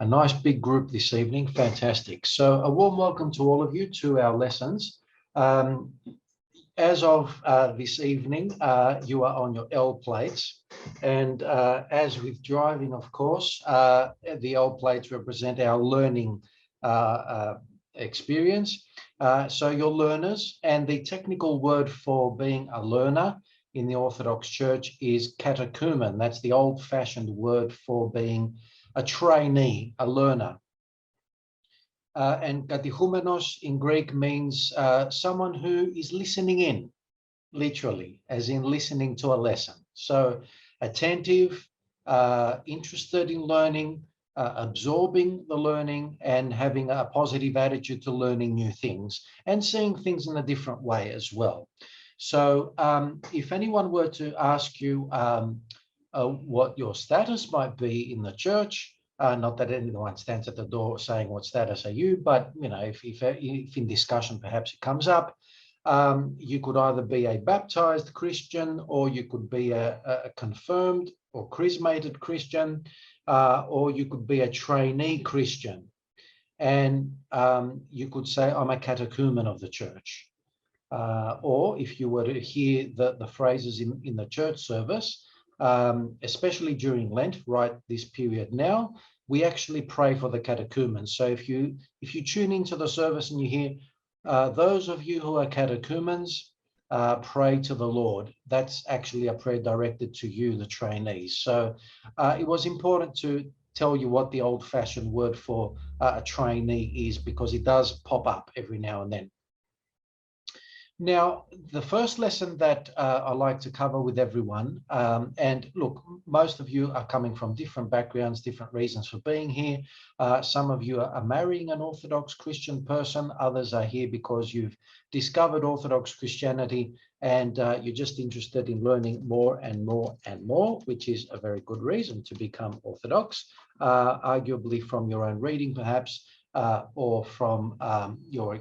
A nice big group this evening. Fantastic. So a warm welcome to all of you to our lessons. As of this evening, you are on your L plates. And as with driving, of course, the L plates represent our learning experience. So you're learners, and the technical word for being a learner in the Orthodox Church is catechumen. That's the old-fashioned word for being a trainee, a learner. And katechumenos in Greek means someone who is listening in, literally, as in listening to a lesson. So attentive, interested in learning, absorbing the learning, and having a positive attitude to learning new things and seeing things in a different way as well. So if anyone were to ask you what your status might be in the church, not that anyone stands at the door saying what status are you, but you know, if in discussion perhaps it comes up, you could either be a baptized Christian, or you could be a confirmed or chrismated Christian, or you could be a trainee Christian. And you could say, I'm a catechumen of the church. Or if you were to hear the phrases in the church service, especially during Lent, right this period now, we actually pray for the catechumens. So if you tune into the service and you hear, those of you who are catechumens, pray to the Lord, that's actually a prayer directed to you, the trainees. So it was important to tell you what the old-fashioned word for a trainee is, because it does pop up every now and then. Now, the first lesson that I like to cover with everyone, and look, most of you are coming from different backgrounds, different reasons for being here. Some of you are marrying an Orthodox Christian person. Others are here because you've discovered Orthodox Christianity and you're just interested in learning more and more and more, which is a very good reason to become Orthodox, arguably from your own reading perhaps, or from your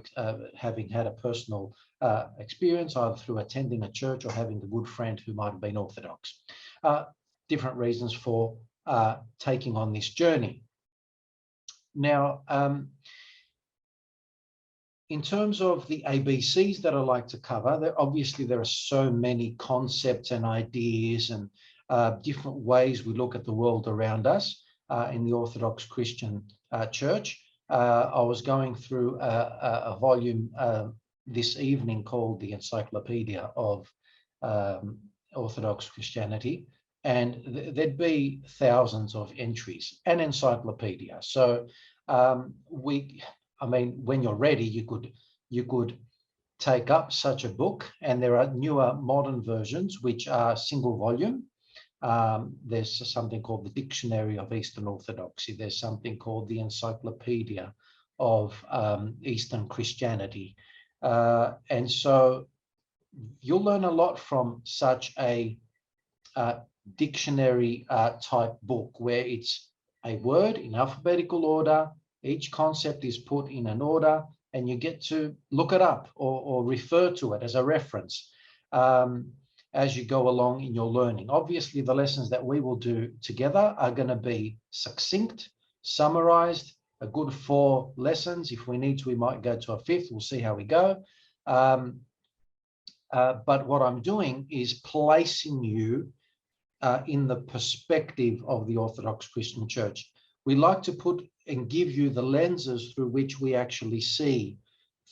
having had a personal experience, either through attending a church or having a good friend who might have been Orthodox. Different reasons for taking on this journey. Now, in terms of the ABCs that I like to cover, obviously there are so many concepts and ideas and different ways we look at the world around us in the Orthodox Christian Church. I was going through a volume this evening called the Encyclopedia of Orthodox Christianity, and there'd be thousands of entries, an encyclopedia. So I mean, when you're ready, you could take up such a book, and there are newer modern versions which are single volume. There's something called the Dictionary of Eastern Orthodoxy. There's something called the Encyclopedia of Eastern Christianity. And so you'll learn a lot from such a dictionary type book, where it's a word in alphabetical order. Each concept is put in an order, and you get to look it up or refer to it as a reference as you go along in your learning. Obviously, the lessons that we will do together are going to be succinct, summarized, a good 4 lessons. If we need to, we might go to a 5th. We'll see how we go. But what I'm doing is placing you in the perspective of the Orthodox Christian Church. We like to put and give you the lenses through which we actually see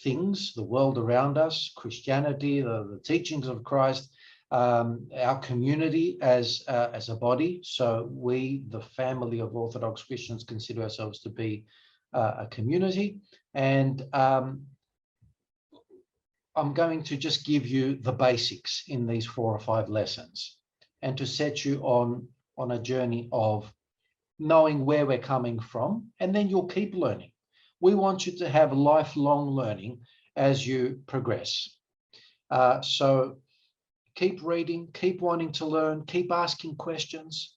things, the world around us, Christianity, the teachings of Christ, our community as a body. So we, the family of Orthodox Christians, consider ourselves to be a community. And I'm going to just give you the basics in these 4 or 5 lessons, and to set you on a journey of knowing where we're coming from, and then you'll keep learning. We want you to have lifelong learning as you progress. So keep reading, keep wanting to learn, keep asking questions.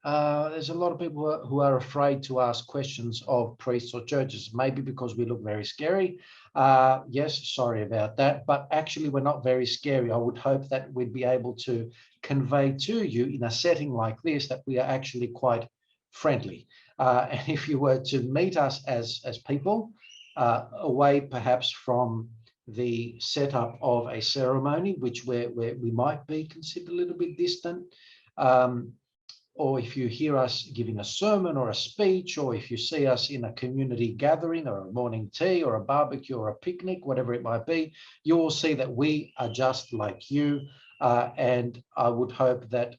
There's a lot of people who are afraid to ask questions of priests or churches, maybe because we look very scary. Yes, sorry about that, but actually we're not very scary. I would hope that we'd be able to convey to you in a setting like this that we are actually quite friendly. And if you were to meet us as people, away perhaps from the setup of a ceremony, which where we might be considered a little bit distant, or if you hear us giving a sermon or a speech, or if you see us in a community gathering or a morning tea or a barbecue or a picnic, whatever it might be, you will see that we are just like you. And I would hope that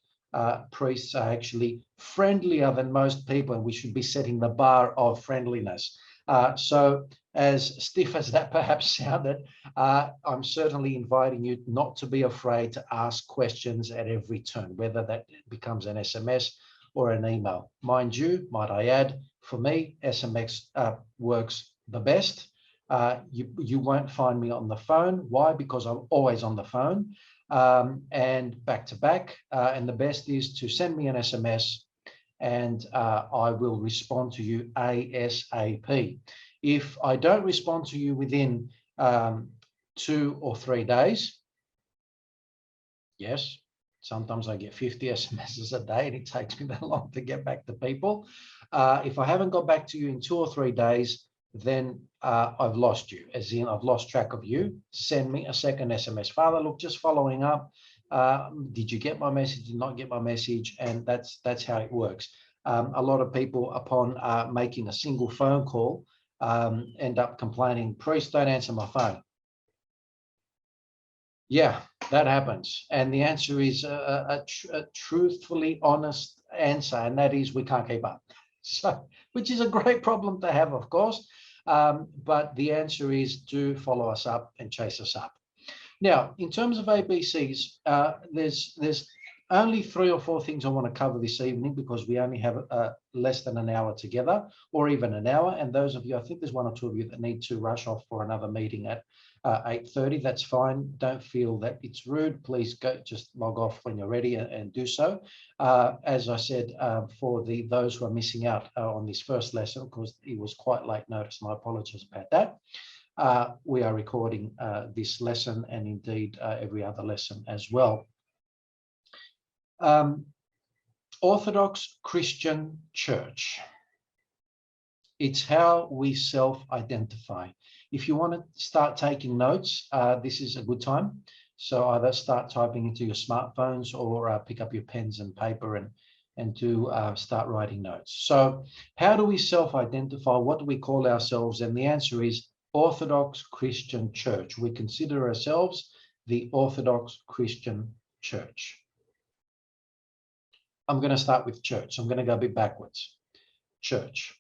priests are actually friendlier than most people, and we should be setting the bar of friendliness. So as stiff as that perhaps sounded, I'm certainly inviting you not to be afraid to ask questions at every turn, whether that becomes an SMS or an email. Mind you, might I add, for me, SMS works the best. You won't find me on the phone. Why? Because I'm always on the phone and back to back. And the best is to send me an SMS and I will respond to you ASAP. If I don't respond to you within 2 or 3 days, yes, sometimes I get 50 SMSs a day and it takes me that long to get back to people. If I haven't got back to you in 2 or 3 days, then I've lost you, as in I've lost track of you. Send me a second SMS. Father, look, just following up. Did you get my message? Did not get my message? And that's how it works. A lot of people, upon making a single phone call, end up complaining, priest, don't answer my phone. Yeah, that happens. And the answer is a truthfully honest answer, and that is we can't keep up. So, which is a great problem to have, of course. But the answer is do follow us up and chase us up. Now, in terms of ABCs, there's only 3 or 4 things I want to cover this evening because we only have less than an hour together, or even an hour. And those of you, I think there's 1 or 2 of you that need to rush off for another meeting at 8:30. That's fine. Don't feel that it's rude. Please go, just log off when you're ready and do so. As I said, for those who are missing out on this first lesson, because it was quite late notice, my apologies about that. We are recording this lesson and indeed every other lesson as well. Orthodox Christian Church. It's how we self-identify. If you want to start taking notes, this is a good time. So either start typing into your smartphones or pick up your pens and paper and do start writing notes. So how do we self-identify? What do we call ourselves? And the answer is Orthodox Christian Church. We consider ourselves the Orthodox Christian Church. I'm going to start with church. I'm going to go a bit backwards. Church.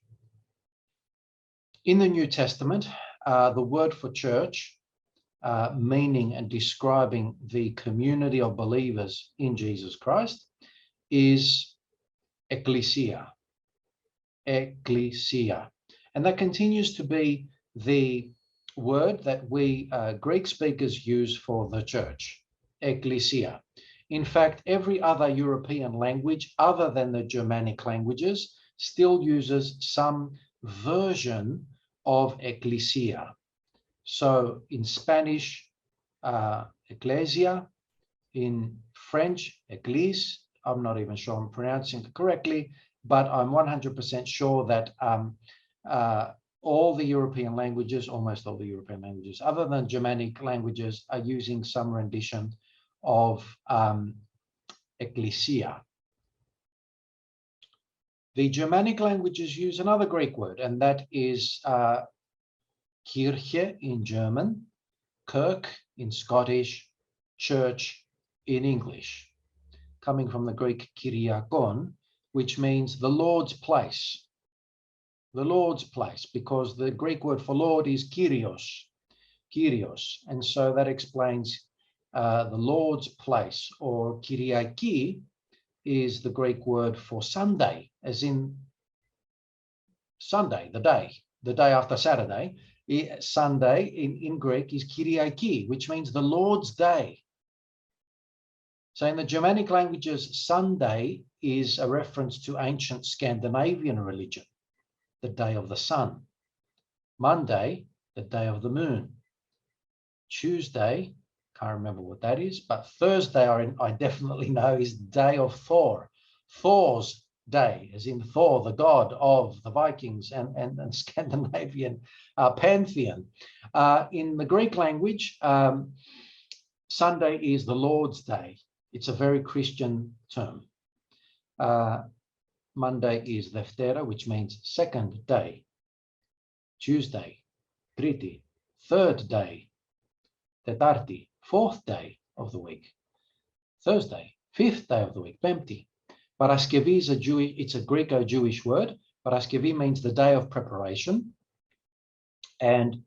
In the New Testament, the word for church, meaning and describing the community of believers in Jesus Christ, is ecclesia. Ecclesia. And that continues to be the word that we Greek speakers use for the church, ecclesia. In fact, every other European language other than the Germanic languages still uses some version of ecclesia. So in Spanish, ecclesia, in French, église. I'm not even sure I'm pronouncing it correctly, but I'm 100% sure that all the European languages, almost all the European languages, other than Germanic languages, are using some rendition of ecclesia. The Germanic languages use another Greek word, and that is Kirche in German, Kirk in Scottish, church in English, coming from the Greek kyriakon, which means the Lord's place. The Lord's place, because the Greek word for Lord is Kyrios, Kyrios. And so that explains the Lord's place, or Kyriaki is the Greek word for Sunday, as in Sunday, the day after Saturday. Sunday in Greek is Kyriaki, which means the Lord's day. So in the Germanic languages, Sunday is a reference to ancient Scandinavian religion, the day of the sun. Monday, the day of the moon. Tuesday, can't remember what that is, but Thursday I definitely know is day of Thor, Thor's day, as in Thor, the god of the Vikings and Scandinavian pantheon. In the Greek language, Sunday is the Lord's Day. It's a very Christian term. Monday is Deftera, which means second day. Tuesday, Triti, third day. Tetarti, fourth day of the week. Thursday, fifth day of the week, Pempti. Paraskevi is it's a Greco-Jewish word. Paraskevi means the day of preparation. And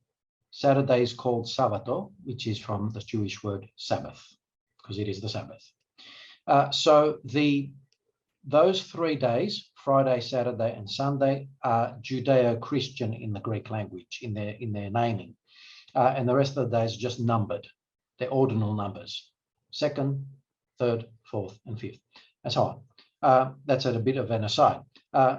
Saturday is called Savato, which is from the Jewish word Sabbath, because it is the Sabbath. So those 3 days, Friday, Saturday, and Sunday, are Judeo-Christian in the Greek language, in their naming. And the rest of the days are just numbered. They're ordinal numbers. 2nd, 3rd, 4th, and 5th, and so on. That's at a bit of an aside.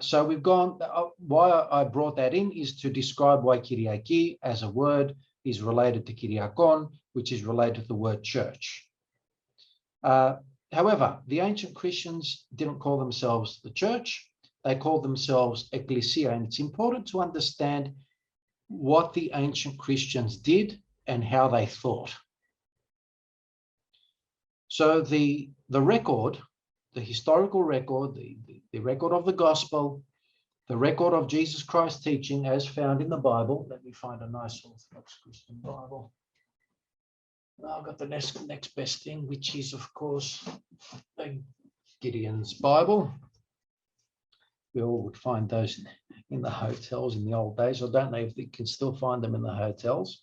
So we've gone, why I brought that in is to describe why Kyriaki as a word is related to Kyriakon, which is related to the word church. However, the ancient Christians didn't call themselves the church. They called themselves ecclesia. And it's important to understand what the ancient Christians did and how they thought. So the record, the historical record, the record of the gospel, the record of Jesus Christ's teaching as found in the Bible. Let me find a nice Orthodox Christian Bible. I've got the next best thing, which is, of course, Gideon's Bible. We all would find those in the hotels in the old days. I don't know if you can still find them in the hotels.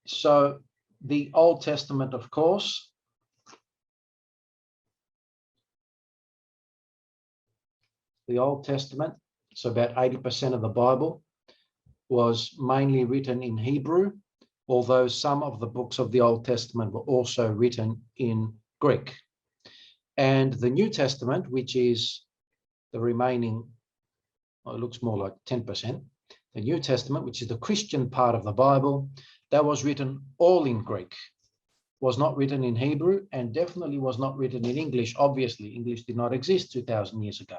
So the Old Testament, of course. The Old Testament, so about 80% of the Bible, was mainly written in Hebrew, although some of the books of the Old Testament were also written in Greek. And the New Testament, which is the remaining, well, it looks more like 10%, the New Testament, which is the Christian part of the Bible, that was written all in Greek, was not written in Hebrew, and definitely was not written in English. Obviously, English did not exist 2,000 years ago.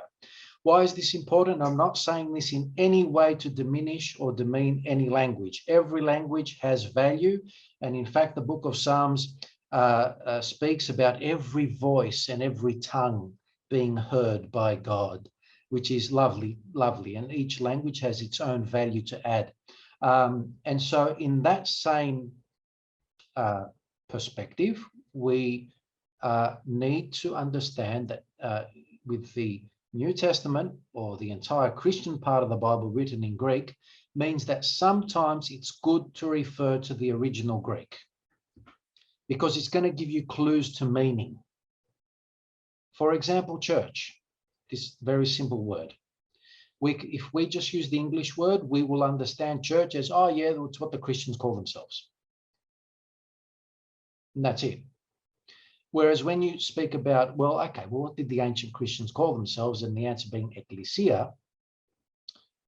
Why is this important? I'm not saying this in any way to diminish or demean any language. Every language has value. And in fact, the book of Psalms speaks about every voice and every tongue being heard by God, which is lovely, lovely. And each language has its own value to add. And so in that same perspective, we need to understand that with the New Testament, or the entire Christian part of the Bible written in Greek, means that sometimes it's good to refer to the original Greek because it's going to give you clues to meaning. For example, church, this very simple word. If we just use the English word, we will understand church as, oh yeah, that's what the Christians call themselves. And that's it. Whereas when you speak about, well, okay, well, what did the ancient Christians call themselves? And the answer being ecclesia,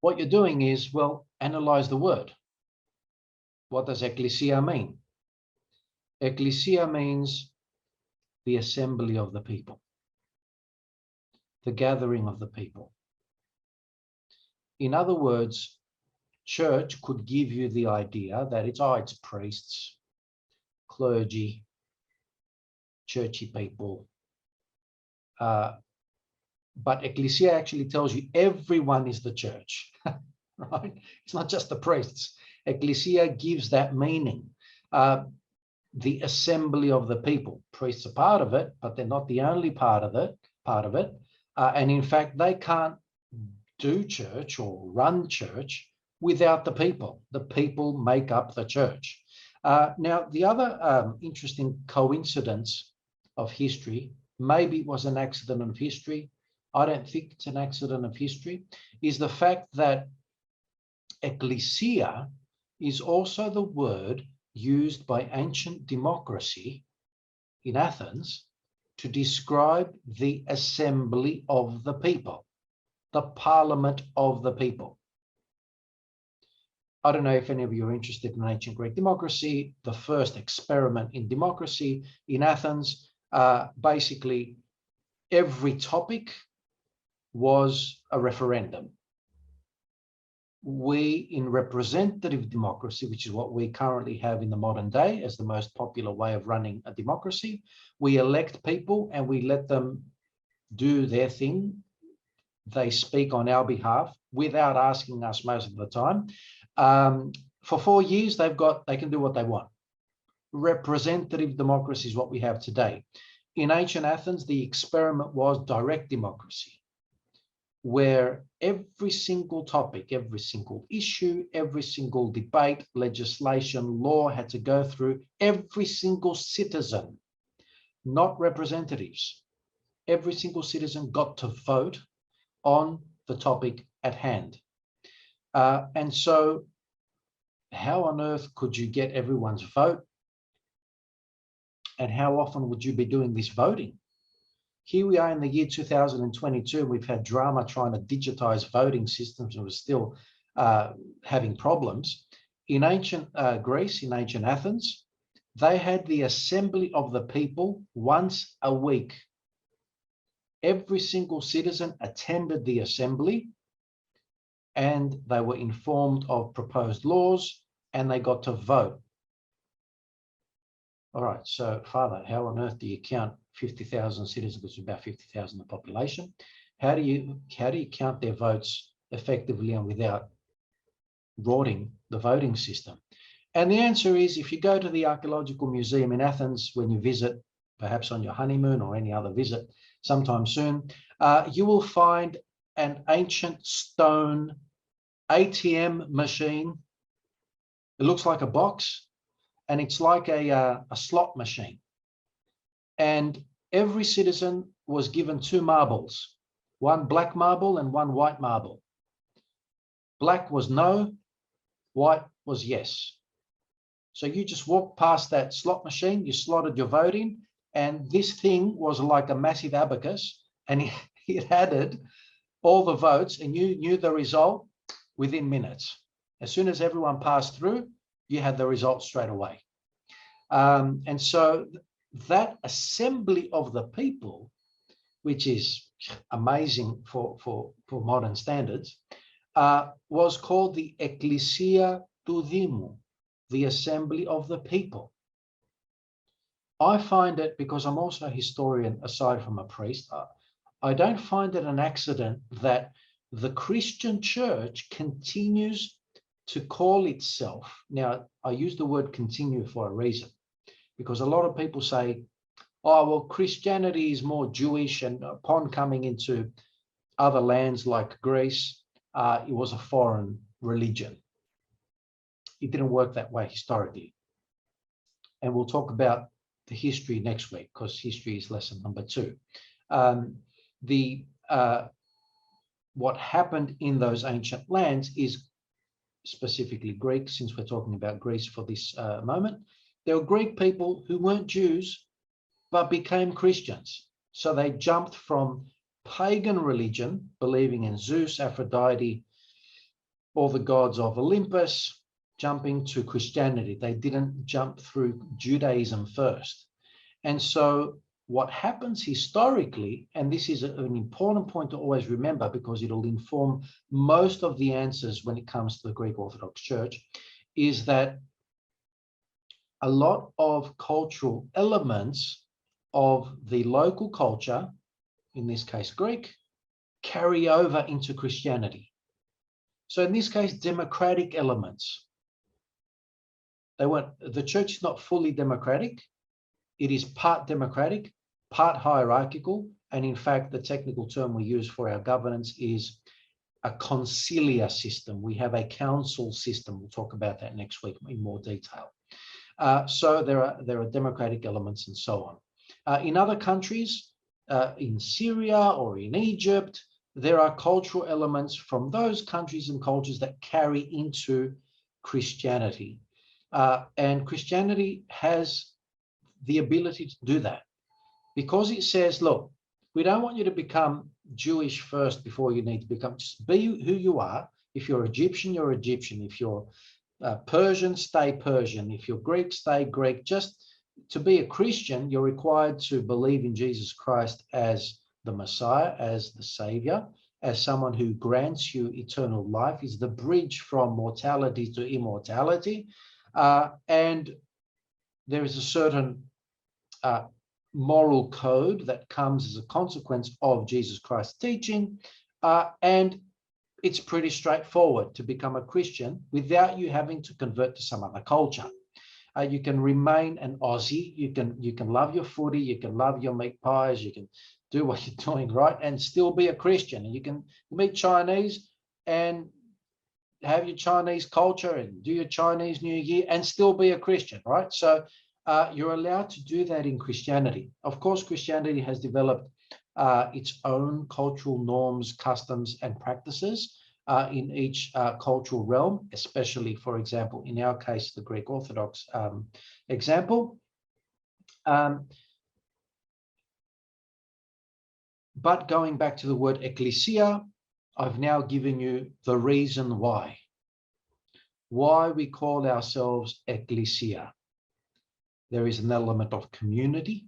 what you're doing is, well, analyze the word. What does ecclesia mean? Ecclesia means the assembly of the people, the gathering of the people. In other words, church could give you the idea that it's priests, clergy, churchy people. But ecclesia actually tells you everyone is the church, right? It's not just the priests. Ecclesia gives that meaning. The assembly of the people. Priests are part of it, but they're not the only part of it. And in fact, they can't do church or run church without the people. The people make up the church. Now, the other interesting coincidence of history, maybe it was an accident of history, I don't think it's an accident of history, is the fact that ecclesia is also the word used by ancient democracy in Athens to describe the assembly of the people, the parliament of the people. I don't know if any of you are interested in ancient Greek democracy. The first experiment in democracy in Athens, basically every topic was a referendum. We, in representative democracy, which is what we currently have in the modern day as the most popular way of running a democracy, we elect people and we let them do their thing. They speak on our behalf without asking us most of the time. For 4 years, they can do what they want. Representative democracy is what we have today. In ancient Athens, the experiment was direct democracy, where every single topic, every single issue, every single debate, legislation, law had to go through every single citizen, not representatives. Every single citizen got to vote on the topic at hand. And so how on earth could you get everyone's vote? And how often would you be doing this voting? Here we are in the year 2022. We've had drama trying to digitize voting systems and we're still having problems. In ancient Greece, in ancient Athens, they had the assembly of the people once a week. Every single citizen attended the assembly and they were informed of proposed laws and they got to vote. All right, so Father, how on earth do you count 50,000 citizens, which is about 50,000 the population? How do you count their votes effectively and without rotting the voting system? And the answer is, if you go to the Archaeological Museum in Athens, when you visit, perhaps on your honeymoon or any other visit sometime soon, you will find an ancient stone ATM machine. It looks like a box. And it's like a slot machine. And every citizen was given 2 marbles, one black marble and one white marble. Black was no, white was yes. So you just walked past that slot machine, you slotted your vote in, and this thing was like a massive abacus, and it added all the votes, and you knew the result within minutes. As soon as everyone passed through, you had the results straight away. And so that assembly of the people, which is amazing for modern standards, was called the Ecclesia του Δήμου, the assembly of the people. I find it, because I'm also a historian aside from a priest, I don't find it an accident that the Christian church continues to call itself, now I use the word continue for a reason, because a lot of people say, oh, well, Christianity is more Jewish, and upon coming into other lands like Greece, it was a foreign religion. It didn't work that way historically. And we'll talk about the history next week, because history is lesson number 2. What happened in those ancient lands is specifically Greek, since we're talking about Greece for this moment. There were Greek people who weren't Jews, but became Christians. So they jumped from pagan religion, believing in Zeus, Aphrodite, all the gods of Olympus, jumping to Christianity. They didn't jump through Judaism first. And so what happens historically, and this is an important point to always remember because it'll inform most of the answers when it comes to the Greek Orthodox Church, is that a lot of cultural elements of the local culture, in this case Greek, carry over into Christianity. So in this case, democratic elements. The church is not fully democratic. It is part democratic, part hierarchical, and in fact, the technical term we use for our governance is a conciliar system. We have a council system. We'll talk about that next week in more detail. So there are democratic elements and so on. In other countries, in Syria or in Egypt, there are cultural elements from those countries and cultures that carry into Christianity. And Christianity has the ability to do that because it says, look, we don't want you to become Jewish first before you need to become, just be who you are. If you're Egyptian, you're Egyptian. If you're Persian, stay Persian. If you're Greek, stay Greek. Just to be a Christian, you're required to believe in Jesus Christ as the Messiah, as the Savior, as someone who grants you eternal life, is the bridge from mortality to immortality. And there is a certain moral code that comes as a consequence of Jesus Christ's teaching. And it's pretty straightforward to become a Christian without you having to convert to some other culture. You can remain an Aussie. You can love your footy. You can love your meat pies. You can do what you're doing, right, and still be a Christian. And you can meet Chinese and have your Chinese culture and do your Chinese New Year and still be a Christian, right? So you're allowed to do that in Christianity. Of course, Christianity has developed its own cultural norms, customs, and practices in each cultural realm, especially, for example, in our case, the Greek Orthodox example. But going back to the word ecclesia, I've now given you the reason why we call ourselves ecclesia. There is an element of community.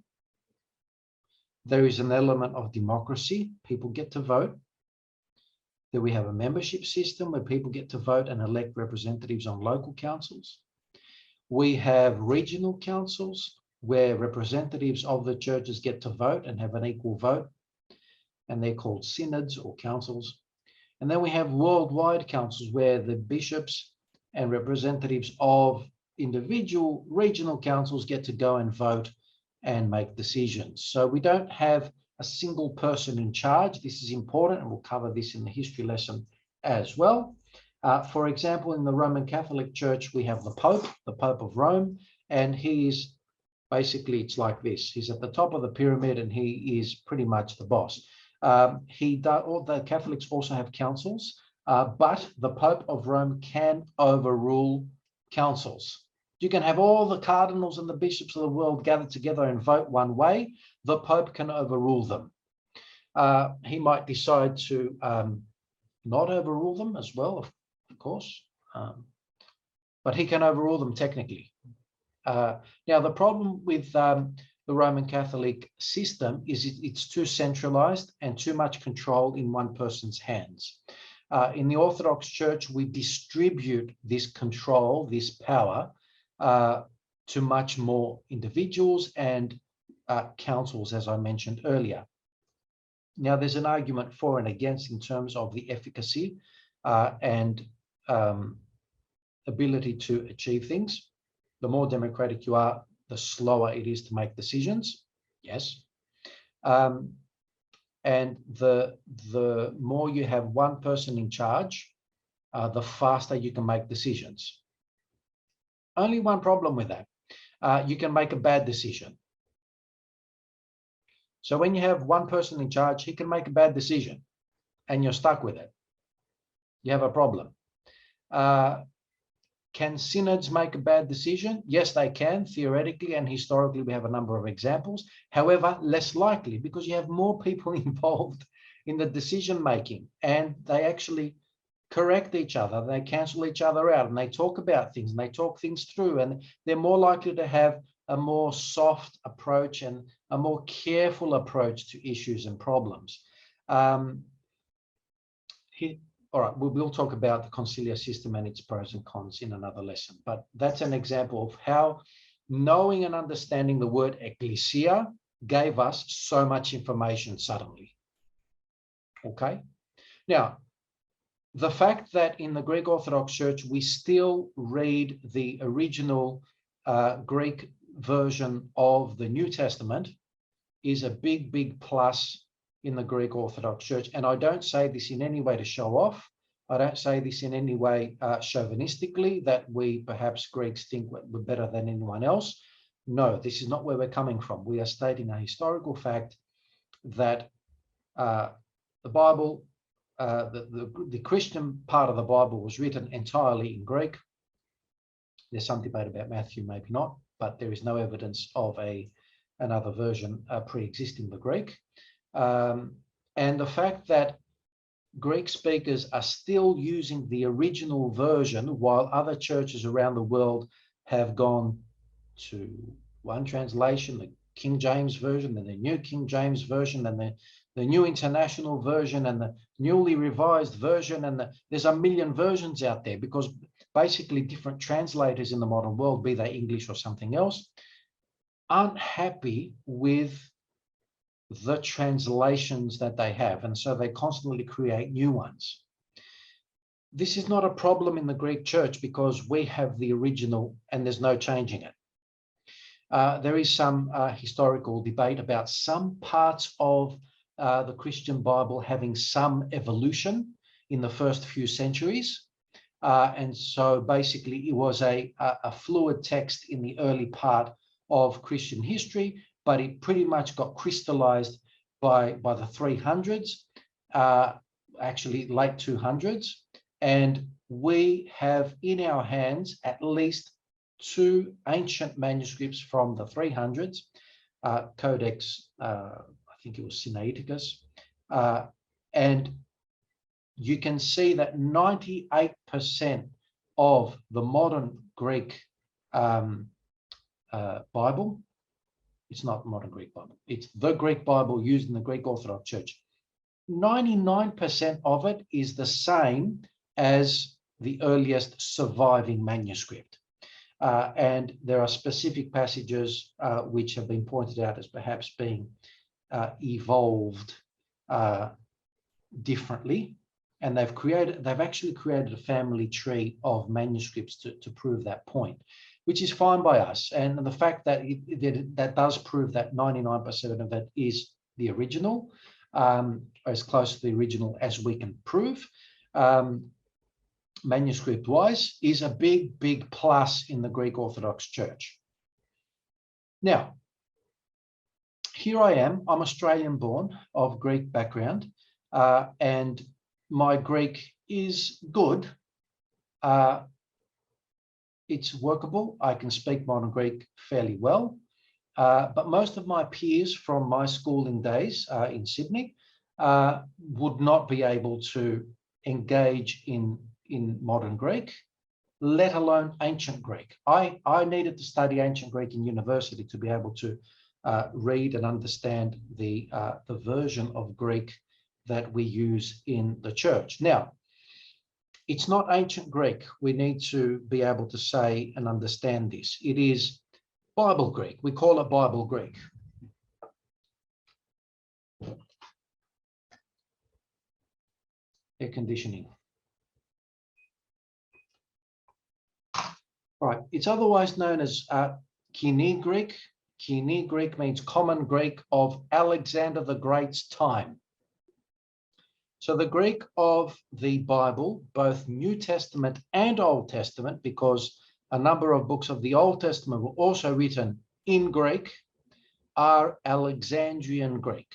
There is an element of democracy. People get to vote. Then we have a membership system where people get to vote and elect representatives on local councils. We have regional councils where representatives of the churches get to vote and have an equal vote, and they're called synods or councils. And then we have worldwide councils where the bishops and representatives of individual regional councils get to go and vote and make decisions. So we don't have a single person in charge. This is important, and we'll cover this in the history lesson as well. For example, in the Roman Catholic Church, we have the Pope of Rome, and he is basically, it's like this. He's at the top of the pyramid, and he is pretty much the boss. All the Catholics also have councils, but the Pope of Rome can overrule councils. You can have all the cardinals and the bishops of the world gathered together and vote one way. The Pope can overrule them. He might decide to not overrule them as well, of course, but he can overrule them technically. Now, the problem with the Roman Catholic system is it's too centralized and too much control in one person's hands. In the Orthodox Church, we distribute this control, this power, to much more individuals and councils, as I mentioned earlier. Now, there's an argument for and against in terms of the efficacy and ability to achieve things. The more democratic you are, the slower it is to make decisions. Yes. And the more you have one person in charge, the faster you can make decisions. Only one problem with that. You can make a bad decision. So when you have one person in charge, he can make a bad decision and you're stuck with it. You have a problem. Can synods make a bad decision? Yes, they can, theoretically, and historically we have a number of examples. However, less likely because you have more people involved in the decision making, and they actually correct each other, they cancel each other out, and they talk about things and they talk things through, and they're more likely to have a more soft approach and a more careful approach to issues and problems. All right, we'll talk about the conciliar system and its pros and cons in another lesson, but that's an example of how knowing and understanding the word ecclesia gave us so much information suddenly. Okay, now, the fact that in the Greek Orthodox Church, we still read the original Greek version of the New Testament is a big, big plus in the Greek Orthodox Church. And I don't say this in any way to show off. I don't say this in any way chauvinistically, that we perhaps Greeks think we're better than anyone else. No, this is not where we're coming from. We are stating a historical fact that the Bible, the Christian part of the Bible was written entirely in Greek. There's some debate about Matthew, maybe not, but there is no evidence of another version pre-existing the Greek. And the fact that Greek speakers are still using the original version while other churches around the world have gone to one translation, the King James Version, then the New King James Version, then the the New International Version and the newly revised version, and there's a million versions out there because basically different translators in the modern world, be they English or something else, aren't happy with the translations that they have, and so they constantly create new ones. This is not a problem in the Greek church because we have the original and there's no changing it. There is some historical debate about some parts of the Christian Bible having some evolution in the first few centuries. And so basically it was a fluid text in the early part of Christian history, but it pretty much got crystallized by the 300s, actually late 200s. And we have in our hands at least 2 ancient manuscripts from the 300s, Codex, I think it was Sinaiticus, and you can see that 98% of the modern Greek Bible, it's not modern Greek Bible, it's the Greek Bible used in the Greek Orthodox Church. 99% of it is the same as the earliest surviving manuscript. And there are specific passages which have been pointed out as perhaps being evolved differently. And they've actually created a family tree of manuscripts to prove that point, which is fine by us. And the fact that that does prove that 99% of it is the original, as close to the original as we can prove, manuscript-wise, is a big, big plus in the Greek Orthodox Church. Now, here I am. I'm Australian-born, of Greek background, and my Greek is good. It's workable. I can speak modern Greek fairly well, but most of my peers from my schooling days in Sydney would not be able to engage in modern Greek, let alone ancient Greek. I needed to study ancient Greek in university to be able to read and understand the version of Greek that we use in the church. Now, it's not ancient Greek. We need to be able to say and understand this. It is Bible Greek. We call it Bible Greek. Air conditioning. All right, it's otherwise known as Koine Greek. Koine Greek means common Greek of Alexander the Great's time. So the Greek of the Bible, both New Testament and Old Testament, because a number of books of the Old Testament were also written in Greek, are Alexandrian Greek.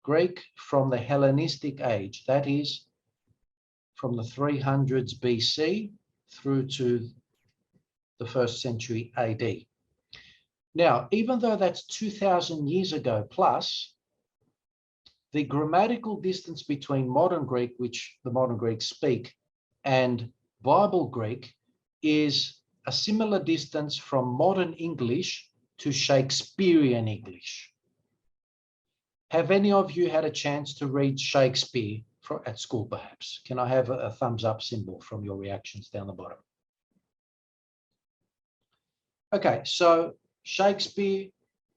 Greek from the Hellenistic age, that is from the 300s BC through to the 1st century AD. Now, even though that's 2,000 years ago plus, the grammatical distance between modern Greek, which the modern Greeks speak, and Bible Greek is a similar distance from modern English to Shakespearean English. Have any of you had a chance to read Shakespeare at school, perhaps? Can I have a thumbs up symbol from your reactions down the bottom? Okay, so Shakespeare,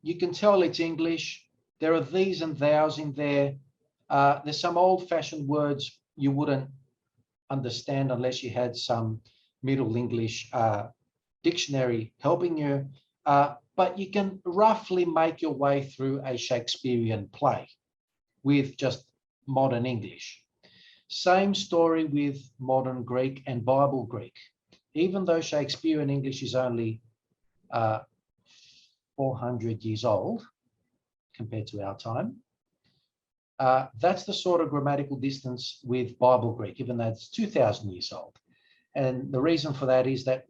you can tell it's English. There are these and thous in there. There's some old-fashioned words you wouldn't understand unless you had some Middle English dictionary helping you. But you can roughly make your way through a Shakespearean play with just modern English. Same story with modern Greek and Bible Greek. Even though Shakespearean English is only 400 years old compared to our time, that's the sort of grammatical distance with Bible Greek, even though it's 2,000 years old. And the reason for that is that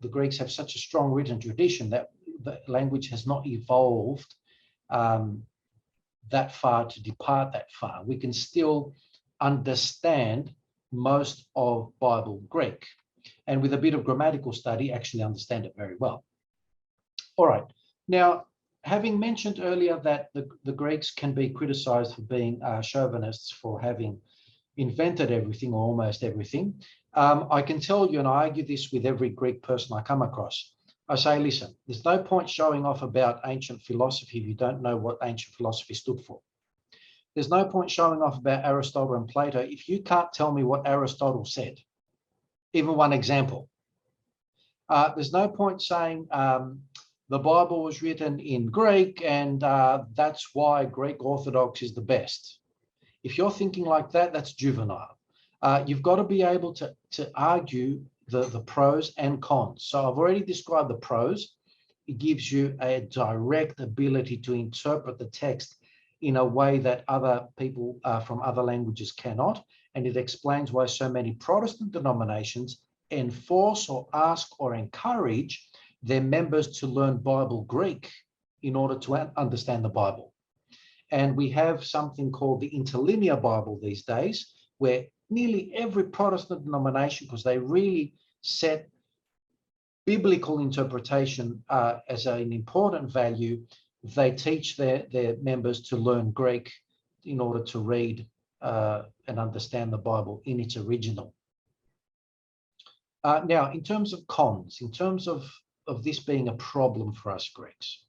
the Greeks have such a strong written tradition that the language has not evolved that far to depart that far. We can still understand most of Bible Greek, and with a bit of grammatical study, actually understand it very well. All right. Now, having mentioned earlier that the Greeks can be criticized for being chauvinists, for having invented everything or almost everything, I can tell you, and I argue this with every Greek person I come across, I say, listen, there's no point showing off about ancient philosophy if you don't know what ancient philosophy stood for. There's no point showing off about Aristotle and Plato if you can't tell me what Aristotle said, even one example. There's no point saying the Bible was written in Greek and that's why Greek Orthodox is the best. If you're thinking like that, that's juvenile. You've got to be able to argue the pros and cons. So I've already described the pros. It gives you a direct ability to interpret the text in a way that other people from other languages cannot. And it explains why so many Protestant denominations enforce or ask or encourage their members to learn Bible Greek in order to understand the Bible. And we have something called the interlinear Bible these days, where nearly every Protestant denomination, because they really set biblical interpretation as an important value, they teach their members to learn Greek in order to read and understand the Bible in its original. Now, in terms of cons, in terms of this being a problem for us Greeks,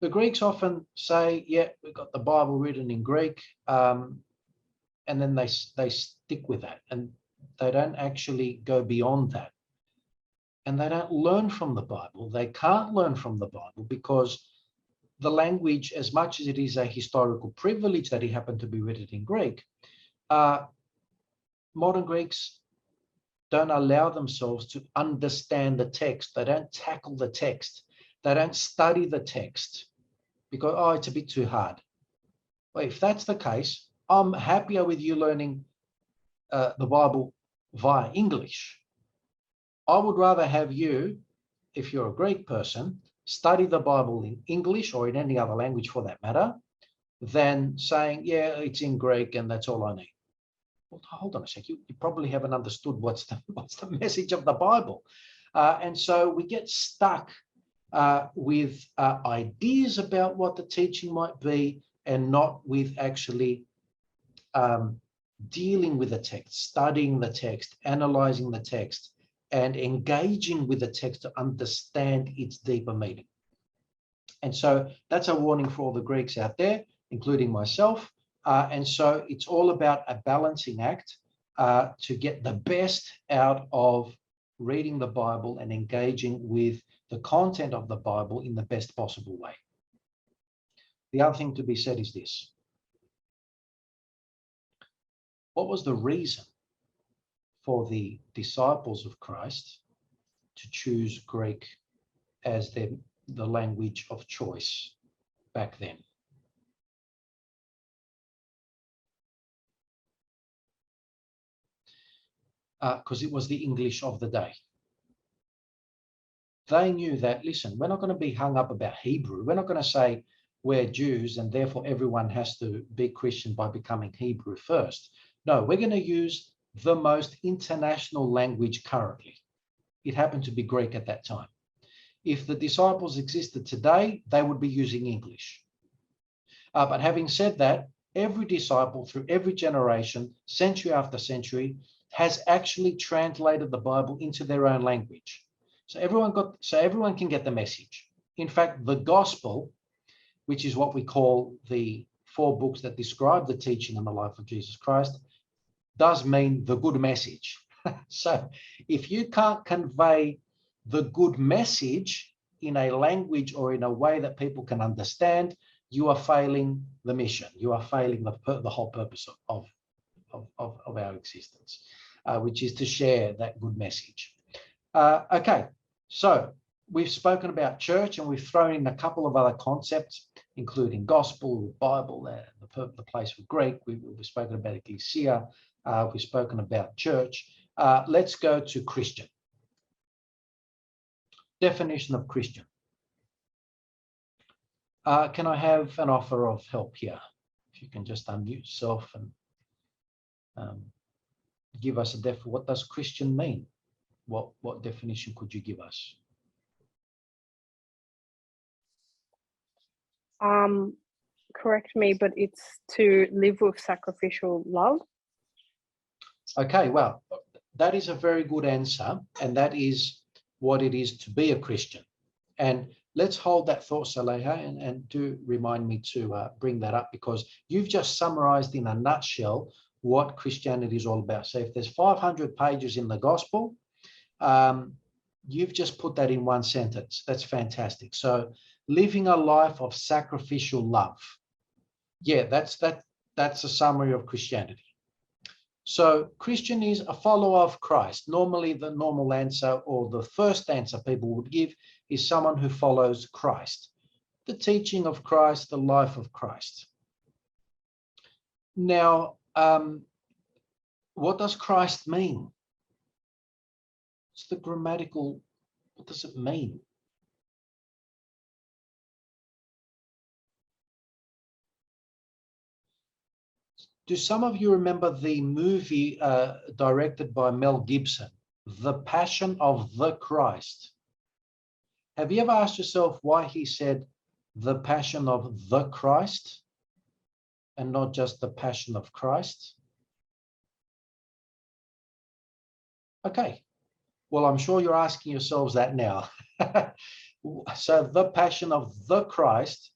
the Greeks often say, yeah, we've got the Bible written in Greek, and then they stick with that, and they don't actually go beyond that. And they don't learn from the Bible. They can't learn from the Bible because the language, as much as it is a historical privilege that it happened to be written in Greek, modern Greeks don't allow themselves to understand the text. They don't tackle the text. They don't study the text because, oh, it's a bit too hard. Well, if that's the case, I'm happier with you learning the Bible via English. I would rather have you, if you're a Greek person, study the Bible in English or in any other language for that matter, than saying, yeah, it's in Greek and that's all I need. Well, hold on a sec. You probably haven't understood what's the message of the Bible. And so we get stuck with ideas about what the teaching might be and not with actually dealing with the text, studying the text, analyzing the text, and engaging with the text to understand its deeper meaning. And so that's a warning for all the Greeks out there, including myself. And so it's all about a balancing act to get the best out of reading the Bible and engaging with the content of the Bible in the best possible way. The other thing to be said is this. What was the reason for the disciples of Christ to choose Greek as the language of choice back then? Because it was the English of the day. They knew that, listen, we're not going to be hung up about Hebrew. We're not going to say we're Jews and therefore everyone has to be Christian by becoming Hebrew first. No, we're going to use the most international language currently. It happened to be Greek at that time. If the disciples existed today, they would be using English. But having said that, every disciple through every generation, century after century, has actually translated the Bible into their own language. So everyone can get the message. In fact, the gospel, which is what we call the 4 books that describe the teaching and the life of Jesus Christ, does mean the good message. So if you can't convey the good message in a language or in a way that people can understand, you are failing the mission. You are failing the whole purpose of our existence, which is to share that good message. Okay, so we've spoken about church and we've thrown in a couple of other concepts, including gospel, Bible, the place for Greek. We've spoken about ecclesia. We've spoken about church. Let's go to Christian. Definition of Christian. Can I have an offer of help here? If you can just unmute yourself and give us a what does Christian mean? What definition could you give us? Correct me, but it's to live with sacrificial love. Okay, well, that is a very good answer, and that is what it is to be a Christian. And let's hold that thought, Saleha, and do remind me to bring that up, because you've just summarized in a nutshell what Christianity is all about. So if there's 500 pages in the gospel, you've just put that in one sentence. That's fantastic. So living a life of sacrificial love. Yeah, that's a summary of Christianity. So Christian is a follower of Christ. Normally the normal answer, or the first answer people would give, is someone who follows Christ, the teaching of Christ, the life of Christ. Now, what does Christ mean? It's the grammatical, what does it mean? Do some of you remember the movie directed by Mel Gibson, The Passion of the Christ? Have you ever asked yourself why he said the Passion of the Christ and not just the Passion of Christ? Okay, well, I'm sure you're asking yourselves that now. So the Passion of the Christ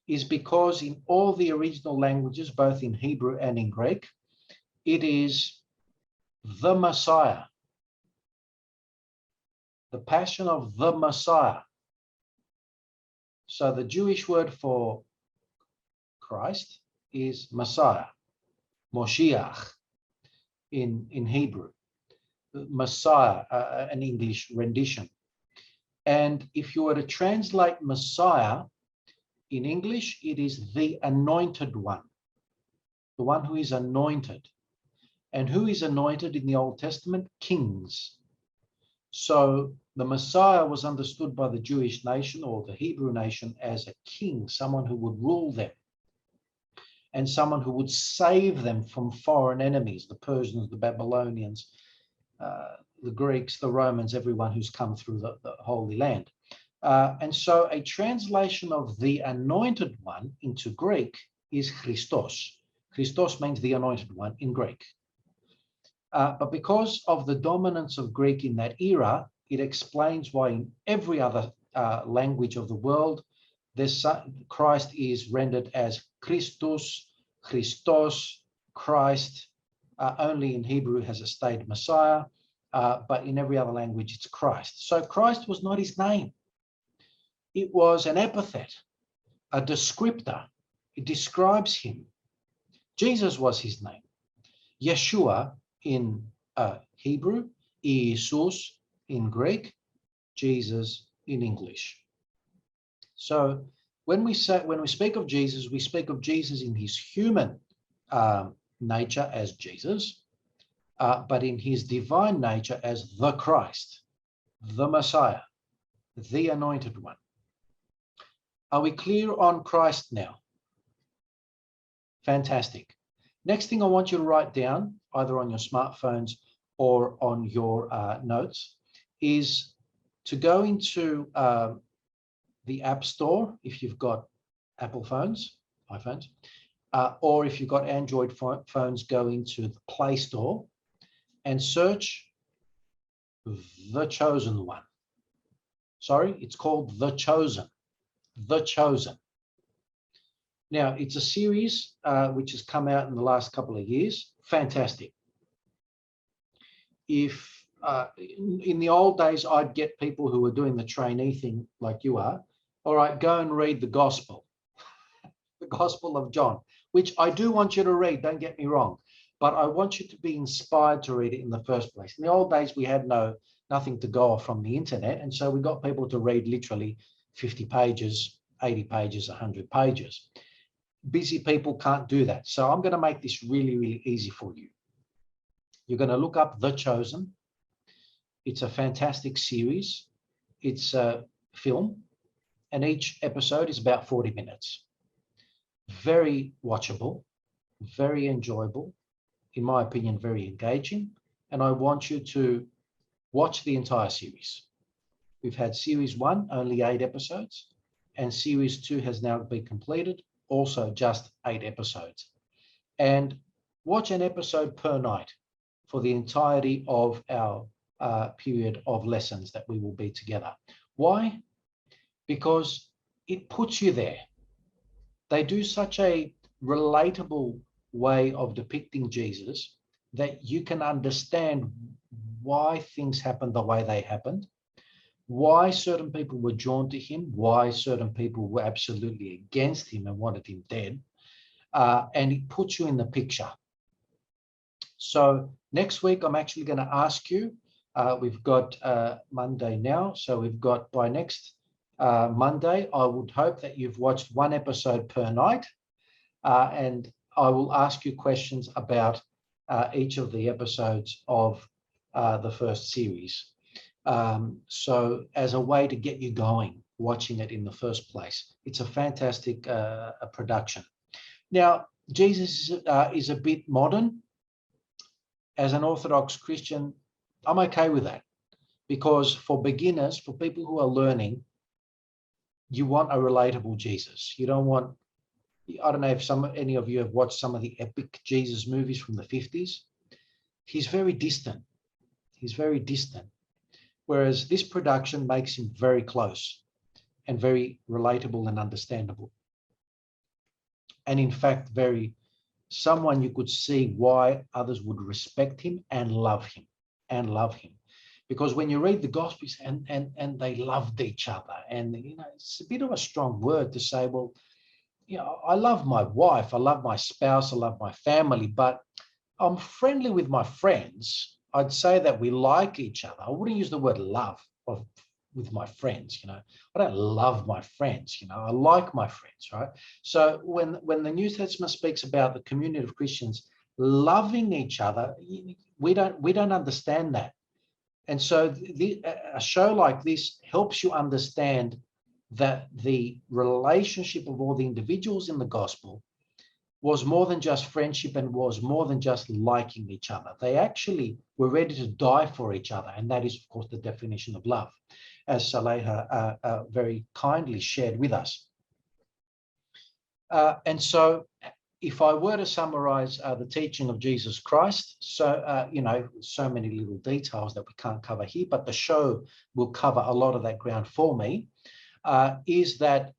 is because in all the original languages, both in Hebrew and in Greek, it is the Messiah, the Passion of the Messiah. So the Jewish word for Christ is Messiah, Moshiach in Hebrew, Messiah, an English rendition. And if you were to translate Messiah in English, it is the anointed one, the one who is anointed. And who is anointed in the Old Testament? Kings. So the Messiah was understood by the Jewish nation or the Hebrew nation as a king, someone who would rule them and someone who would save them from foreign enemies, the Persians, the Babylonians, the Greeks, the Romans, everyone who's come through the Holy Land. And so a translation of the anointed one into Greek is Christos. Christos means the anointed one in Greek. But because of the dominance of Greek in that era, it explains why in every other language of the world, Christ is rendered as Christus, Christos, Christ. Only in Hebrew has it stayed Messiah, but in every other language it's Christ. So Christ was not his name. It was an epithet, a descriptor. It describes him. Jesus was his name. Yeshua in Hebrew, Jesus in Greek, Jesus in English. So when we speak of Jesus, we speak of Jesus in his human nature as Jesus, but in his divine nature as the Christ, the Messiah, the anointed one. Are we clear on Christ now? Fantastic. Next thing I want you to write down, either on your smartphones or on your notes, is to go into the App Store if you've got Apple phones, iPhones, or if you've got Android phones, go into the Play Store and search The Chosen One. Sorry, it's called The Chosen. The Chosen. Now, it's a series which has come out in the last couple of years. Fantastic. If in the old days, I'd get people who were doing the trainee thing like you are, all right, go and read the Gospel, the Gospel of John, which I do want you to read, don't get me wrong, but I want you to be inspired to read it in the first place. In the old days, we had nothing to go off from the internet, and so we got people to read literally 50 pages, 80 pages, 100 pages. Busy people can't do that. So I'm going to make this really, really easy for you. You're going to look up The Chosen. It's a fantastic series. It's a film, and each episode is about 40 minutes. Very watchable, very enjoyable, in my opinion, very engaging. And I want you to watch the entire series. We've had series 1, only 8 episodes, and series 2 has now been completed, also just 8 episodes. And watch an episode per night for the entirety of our period of lessons that we will be together. Why? Because it puts you there. They do such a relatable way of depicting Jesus that you can understand why things happened the way they happened, why certain people were drawn to him, why certain people were absolutely against him and wanted him dead. And it puts you in the picture. So next week, I'm actually going to ask you, we've got Monday now, so we've got by next Monday, I would hope that you've watched 1 episode per night, and I will ask you questions about each of the episodes of the first series. So as a way to get you going, watching it in the first place. It's a fantastic production. Now, Jesus is a bit modern. As an Orthodox Christian, I'm okay with that, because for beginners, for people who are learning, you want a relatable Jesus. You don't want, I don't know if any of you have watched some of the epic Jesus movies from the 50s. He's very distant. He's very distant. Whereas this production makes him very close and very relatable and understandable. And in fact, someone you could see why others would respect him and love him, because when you read the Gospels and they loved each other, and it's a bit of a strong word to say, well, I love my wife, I love my spouse, I love my family, but I'm friendly with my friends. I'd say that we like each other. I wouldn't use the word love with my friends. I don't love my friends. I like my friends, right? So when the New Testament speaks about the community of Christians loving each other, we don't understand that. And so a show like this helps you understand that the relationship of all the individuals in the gospel was more than just friendship and was more than just liking each other. They actually were ready to die for each other. And that is, of course, the definition of love, as Saleha very kindly shared with us. And so if I were to summarize the teaching of Jesus Christ, so, so many little details that we can't cover here, but the show will cover a lot of that ground for me, is that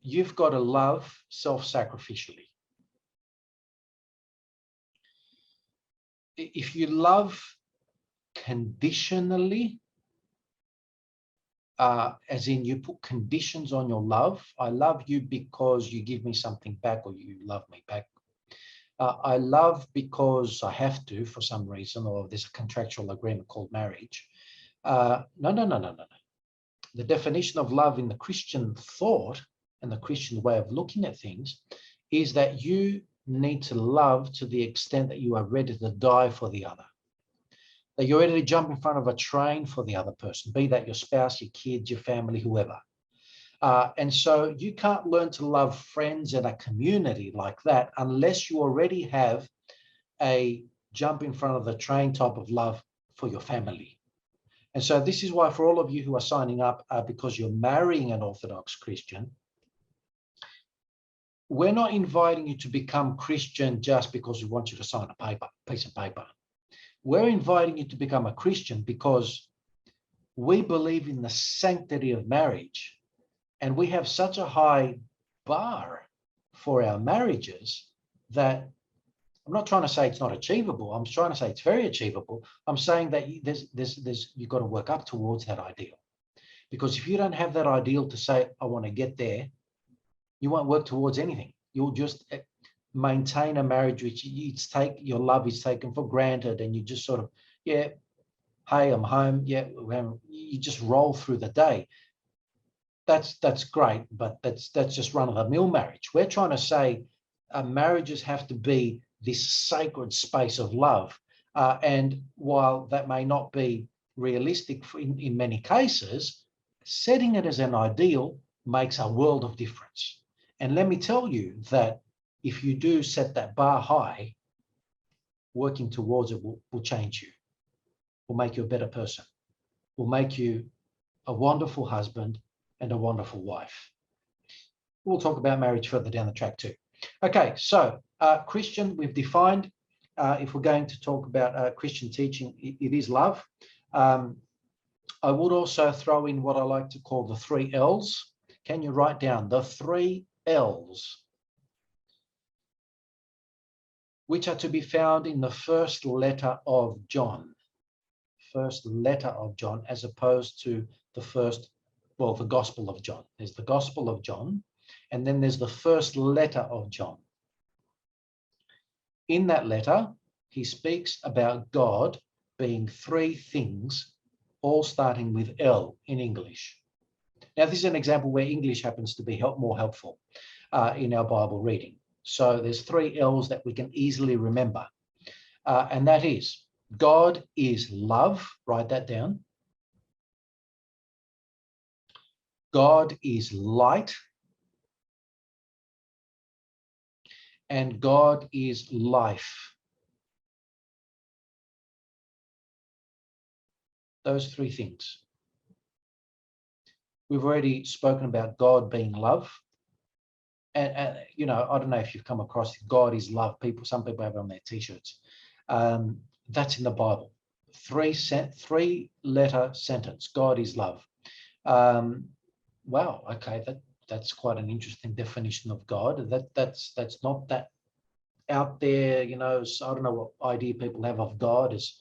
you've got to love self-sacrificially. If you love conditionally, as in you put conditions on your love, I love you because you give me something back or you love me back. I love because I have to for some reason, or there's a contractual agreement called marriage. No. The definition of love in the Christian thought and the Christian way of looking at things is that you need to love to the extent that you are ready to die for the other, that you're ready to jump in front of a train for the other person, be that your spouse, your kids, your family, whoever. And so you can't learn to love friends in a community like that unless you already have a jump in front of the train type of love for your family. And so this is why for all of you who are signing up because you're marrying an Orthodox Christian, we're not inviting you to become Christian just because we want you to sign a piece of paper. We're inviting you to become a Christian because we believe in the sanctity of marriage, and we have such a high bar for our marriages that I'm not trying to say it's not achievable. I'm trying to say it's very achievable. I'm saying that you've got to work up towards that ideal, because if you don't have that ideal to say, I want to get there, you won't work towards anything. You'll just maintain a marriage which your love is taken for granted, and you just sort of, yeah, hey, I'm home. Yeah, you just roll through the day. That's great, but that's just run-of-the-mill marriage. We're trying to say marriages have to be this sacred space of love, and while that may not be realistic in many cases, setting it as an ideal makes a world of difference. And let me tell you that if you do set that bar high, working towards it will change you, will make you a better person, will make you a wonderful husband and a wonderful wife. We'll talk about marriage further down the track too. Okay, so Christian, we've defined. If we're going to talk about Christian teaching, it is love. I would also throw in what I like to call the 3 L's. Can you write down the 3 L's, which are to be found in the first letter of John? First letter of John, as opposed to the first, well, the Gospel of John. There's the Gospel of John, and then there's the first letter of John. In that letter, he speaks about God being 3 things, all starting with L in English. Now, this is an example where English happens to be more helpful in our Bible reading. So there's 3 L's that we can easily remember. And that is, God is love. Write that down. God is light. And God is life. Those 3 things. We've already spoken about God being love. And you know, I don't know if you've come across God is love. Some people have it on their t-shirts. That's in the Bible. 3-letter sentence. God is love. Wow. Okay, that's quite an interesting definition of God. That's not that out there. You know, so I don't know what idea people have of God as.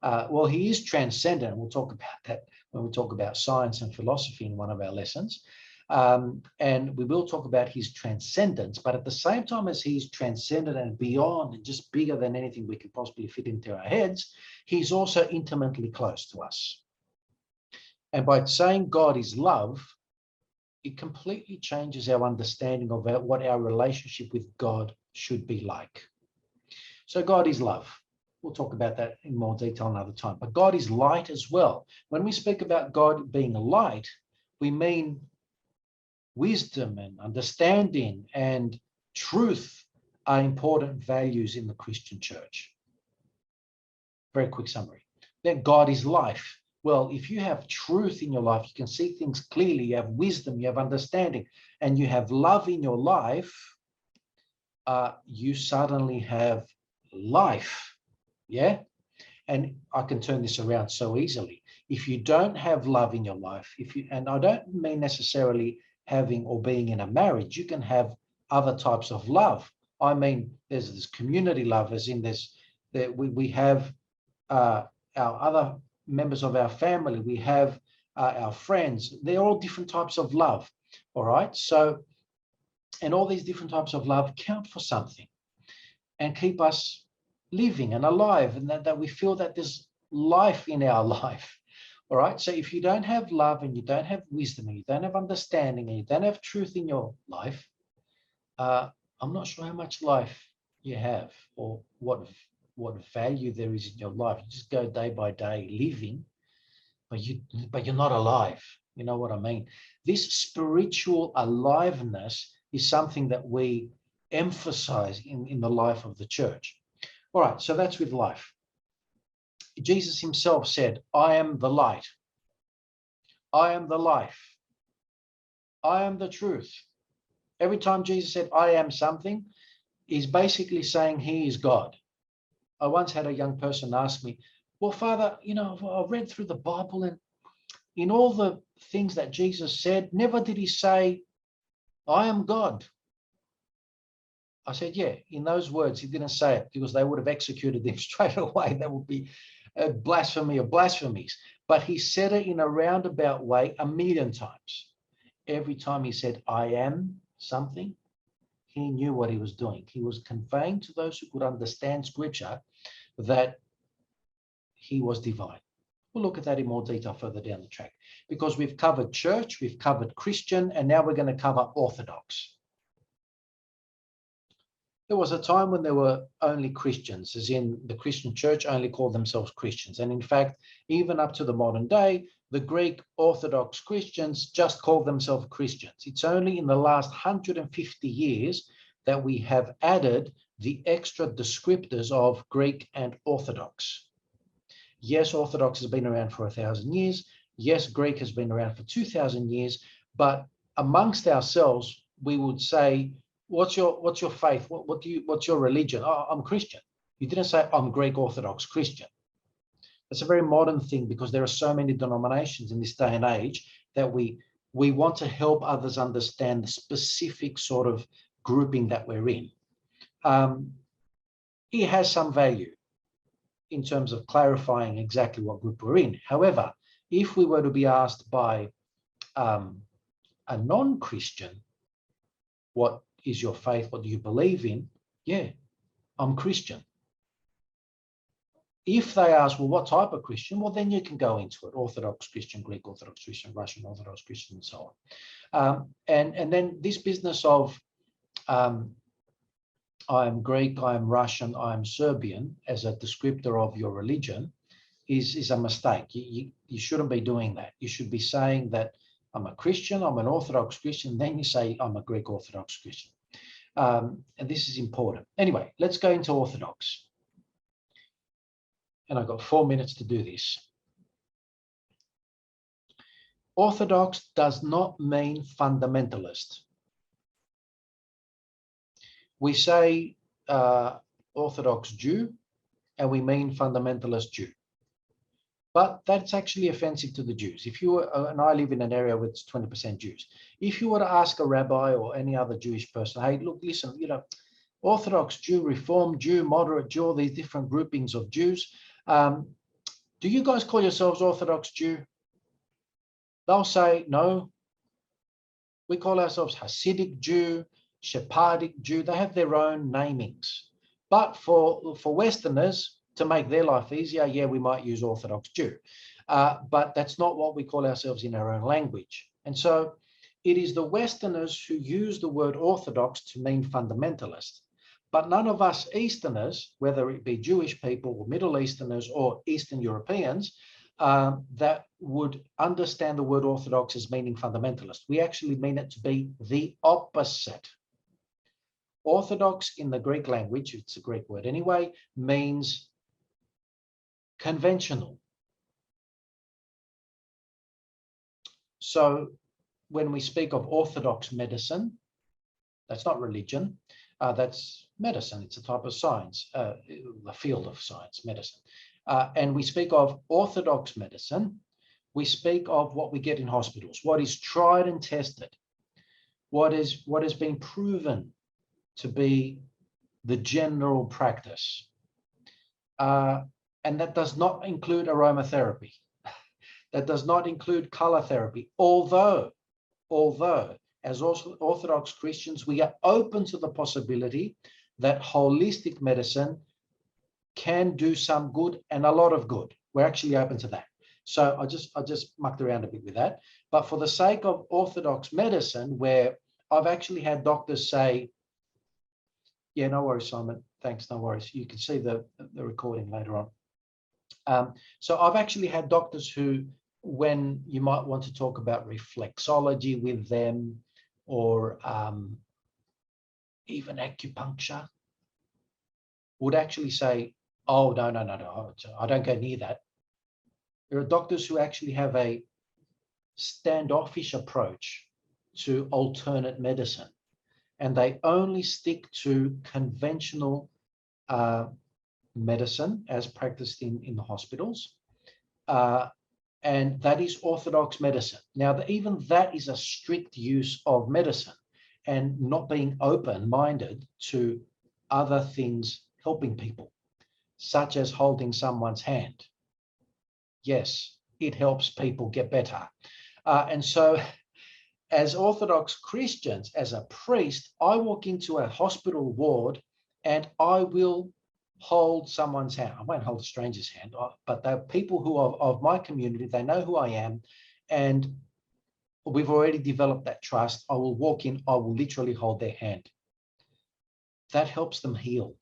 Well, he is transcendent. We'll talk about that when we talk about science and philosophy in one of our lessons. And we will talk about his transcendence, but at the same time as he's transcendent and beyond and just bigger than anything we could possibly fit into our heads, he's also intimately close to us. And by saying God is love, it completely changes our understanding of what our relationship with God should be like. So God is love. We'll talk about that in more detail another time. But God is light as well. When we speak about God being light, we mean wisdom and understanding and truth are important values in the Christian church. Very quick summary. Then God is life. Well, if you have truth in your life, you can see things clearly, you have wisdom, you have understanding, and you have love in your life, you suddenly have life. Yeah? And I can turn this around so easily. If you don't have love in your life, and I don't mean necessarily having or being in a marriage, you can have other types of love. I mean, there's this community love, as in we have our other members of our family, we have our friends. They're all different types of love. All right. So, and all these different types of love count for something and keep us living and alive, and that we feel that there's life in our life. All right. So if you don't have love and you don't have wisdom and you don't have understanding and you don't have truth in your life, I'm not sure how much life you have or what value there is in your life. You just go day by day living, but you're not alive. You know what I mean? This spiritual aliveness is something that we emphasize in the life of the church. All right, so that's with life. Jesus himself said, I am the light. I am the life. I am the truth. Every time Jesus said, I am something, he's basically saying he is God. I once had a young person ask me, well, Father, you know, I've read through the Bible, and in all the things that Jesus said, never did he say, I am God. I said, yeah, in those words, he didn't say it because they would have executed him straight away. That would be a blasphemy of blasphemies. But he said it in a roundabout way 1,000,000 times. Every time he said, I am something, he knew what he was doing. He was conveying to those who could understand scripture that he was divine. We'll look at that in more detail further down the track, because we've covered church, we've covered Christian, and now we're going to cover Orthodox. There was a time when there were only Christians, as in the Christian church only called themselves Christians. And in fact, even up to the modern day, the Greek Orthodox Christians just call themselves Christians. It's only in the last 150 years that we have added the extra descriptors of Greek and Orthodox. Yes, Orthodox has been around for 1,000 years. Yes, Greek has been around for 2,000 years. But amongst ourselves, we would say, what's your faith? What's your religion? Oh, I'm Christian. You didn't say I'm Greek Orthodox Christian. It's a very modern thing because there are so many denominations in this day and age that we want to help others understand the specific sort of grouping that we're in. It has some value in terms of clarifying exactly what group we're in. However, if we were to be asked by a non-Christian, what is your faith? What do you believe in? Yeah, I'm Christian. If they ask, well, what type of Christian? Well, then you can go into it. Orthodox Christian, Greek Orthodox Christian, Russian Orthodox Christian, and so on. And then this business of I'm Greek, I'm Russian, I'm Serbian as a descriptor of your religion is a mistake. You shouldn't be doing that. You should be saying that I'm a Christian, I'm an Orthodox Christian, then you say I'm a Greek Orthodox Christian. And this is important. Anyway, let's go into Orthodox. And I've got 4 minutes to do this. Orthodox does not mean fundamentalist. We say Orthodox Jew, and we mean fundamentalist Jew. But that's actually offensive to the Jews. If you were, and I live in an area with 20% Jews. If you were to ask a rabbi or any other Jewish person, hey, look, listen, Orthodox Jew, Reformed Jew, moderate Jew, all these different groupings of Jews. Do you guys call yourselves Orthodox Jew? They'll say, no. We call ourselves Hasidic Jew, Sephardic Jew. They have their own namings. But for Westerners, to make their life easier, yeah, we might use Orthodox Jew. But that's not what we call ourselves in our own language. And so it is the Westerners who use the word Orthodox to mean fundamentalist. But none of us Easterners, whether it be Jewish people or Middle Easterners or Eastern Europeans, that would understand the word Orthodox as meaning fundamentalist. We actually mean it to be the opposite. Orthodox in the Greek language, it's a Greek word anyway, means conventional. So when we speak of Orthodox medicine, that's not religion, that's medicine. It's a type of science, the field of science, medicine. And we speak of Orthodox medicine, we speak of what we get in hospitals, what is tried and tested, what has been proven to be the general practice. And that does not include aromatherapy. That does not include color therapy, although as Orthodox Christians, we are open to the possibility that holistic medicine can do some good and a lot of good. We're actually open to that. So I just mucked around a bit with that. But for the sake of Orthodox medicine, where I've actually had doctors say, yeah, no worries, Simon. Thanks, no worries. You can see the recording later on. So I've actually had doctors who, when you might want to talk about reflexology with them, or even acupuncture, would actually say, oh, no, I don't go near that. There are doctors who actually have a standoffish approach to alternate medicine, and they only stick to conventional medicine as practiced in the hospitals. And that is Orthodox medicine. Now, even that is a strict use of medicine and not being open-minded to other things helping people, such as holding someone's hand. Yes, it helps people get better. And so as Orthodox Christians, as a priest, I walk into a hospital ward and I will hold someone's hand. I won't hold a stranger's hand, but they're people who are of my community. They know who I am, and we've already developed that trust. I will walk in, I will literally hold their hand. That helps them heal.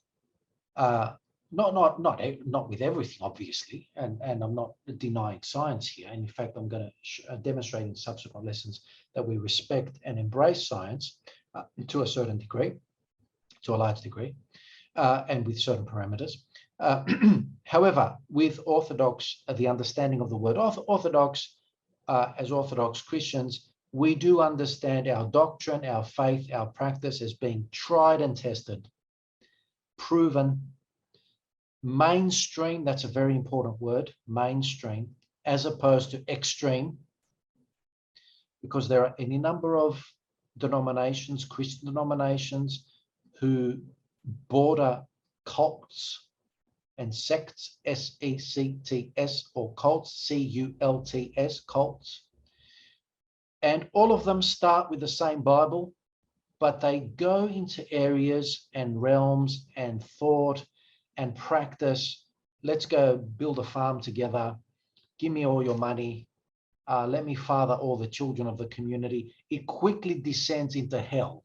Not with everything, obviously, and I'm not denying science here. And in fact, I'm going to demonstrate in subsequent lessons that we respect and embrace science to a certain degree, to a large degree, and with certain parameters. However, with Orthodox, the understanding of the word Orthodox, as Orthodox Christians, we do understand our doctrine, our faith, our practice as being tried and tested, proven, mainstream, that's a very important word, mainstream, as opposed to extreme, because there are any number of denominations, Christian denominations, who border cults and sects, S-E-C-T-S, or cults, C-U-L-T-S, cults. And all of them start with the same Bible, but they go into areas and realms and thought and practice. Let's go build a farm together. Give me all your money. Let me father all the children of the community. It quickly descends into hell.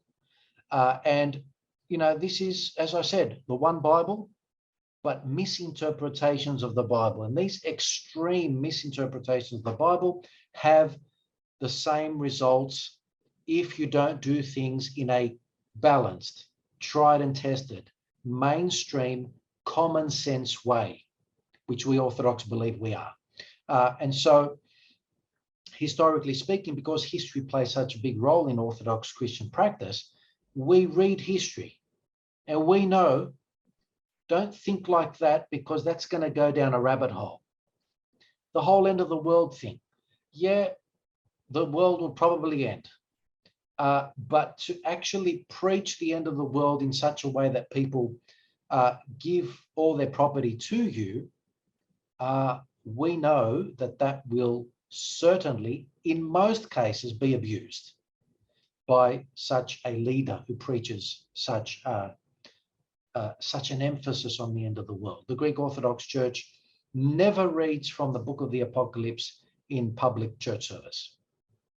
And, you know, this is, as I said, the one Bible, but misinterpretations of the Bible. And these extreme misinterpretations of the Bible have the same results if you don't do things in a balanced, tried and tested, mainstream, common sense way, which we Orthodox believe we are. And so, historically speaking, because history plays such a big role in Orthodox Christian practice, we read history and we know, don't think like that because that's going to go down a rabbit hole. The whole end of the world thing. Yeah, the world will probably end. But to actually preach the end of the world in such a way that people give all their property to you, we know that that will certainly, in most cases, be abused by such a leader who preaches such an emphasis on the end of the world. The Greek Orthodox Church never reads from the book of the Apocalypse in public church service.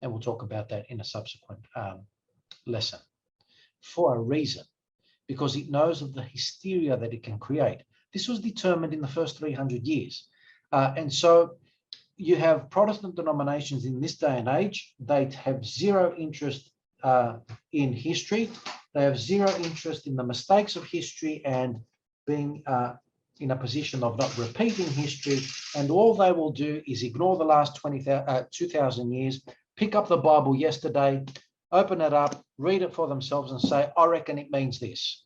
And we'll talk about that in a subsequent lesson, for a reason, because it knows of the hysteria that it can create. This was determined in the first 300 years. And so you have Protestant denominations in this day and age. They have zero interest in history. They have zero interest in the mistakes of history and being in a position of not repeating history. And all they will do is ignore the last 2,000 years, pick up the Bible yesterday, open it up, read it for themselves and say, I reckon it means this.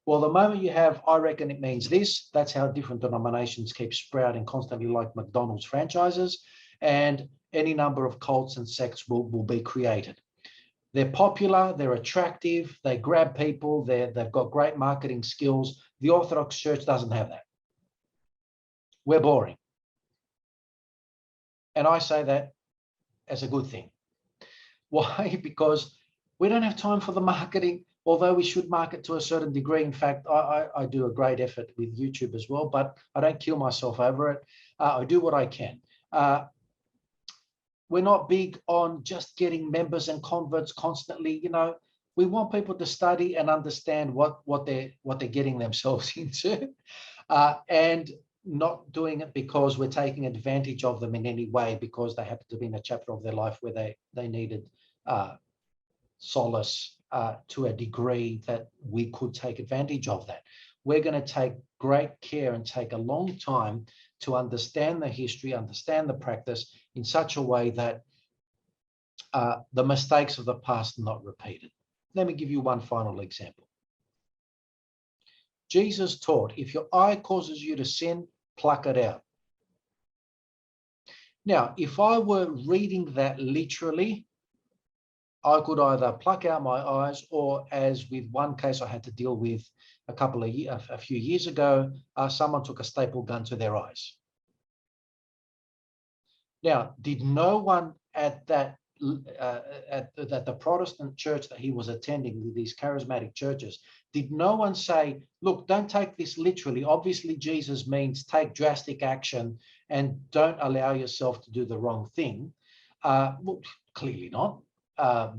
Well, the moment you have, I reckon it means this, that's how different denominations keep sprouting constantly, like McDonald's franchises, and any number of cults and sects will be created. They're popular, they're attractive, they grab people, they've got great marketing skills. The Orthodox Church doesn't have that. We're boring. And I say that as a good thing. Why? Because we don't have time for the marketing, although we should market to a certain degree. In fact, I do a great effort with YouTube as well, but I don't kill myself over it. I do what I can. We're not big on just getting members and converts constantly. You know, we want people to study and understand what they're getting themselves into, and not doing it because we're taking advantage of them in any way because they happen to be in a chapter of their life where they needed solace to a degree that we could take advantage of that. We're going to take great care and take a long time to understand the history, understand the practice in such a way that the mistakes of the past are not repeated. Let me give you one final example. Jesus taught, if your eye causes you to sin, pluck it out. Now, if I were reading that literally, I could either pluck out my eyes, or as with one case I had to deal with a few years ago, someone took a staple gun to their eyes. Now, did no one at the Protestant church that he was attending, with these charismatic churches, did no one say, look, don't take this literally. Obviously, Jesus means take drastic action and don't allow yourself to do the wrong thing? Well, clearly not.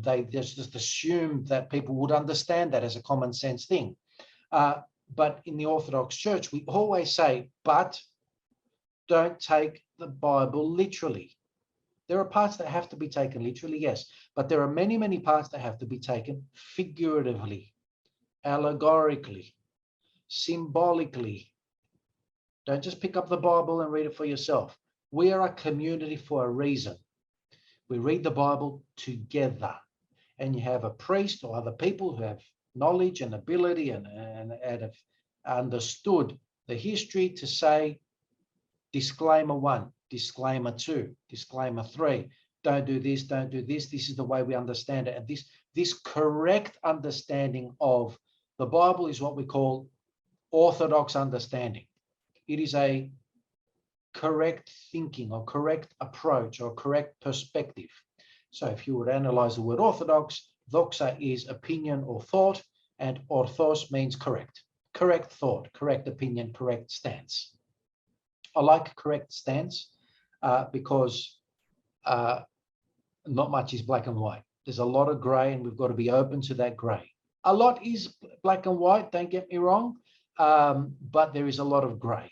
They just assumed that people would understand that as a common sense thing. But in the Orthodox Church, we always say, but don't take the Bible literally. There are parts that have to be taken literally, yes, but there are many, many parts that have to be taken figuratively, allegorically, symbolically. Don't just pick up the Bible and read it for yourself. We are a community for a reason. We read the Bible together, and you have a priest or other people who have knowledge and ability and have understood the history to say, disclaimer 1, disclaimer 2, disclaimer 3, don't do this, don't do this. This is the way we understand it. And this correct understanding of the Bible is what we call Orthodox understanding. It is a correct thinking or correct approach or correct perspective. So if you would analyze the word Orthodox, doxa is opinion or thought, and orthos means correct. Correct thought, correct opinion, correct stance. I like correct stance because not much is black and white. There's a lot of gray, and we've got to be open to that gray. A lot is black and white, don't get me wrong, but there is a lot of gray.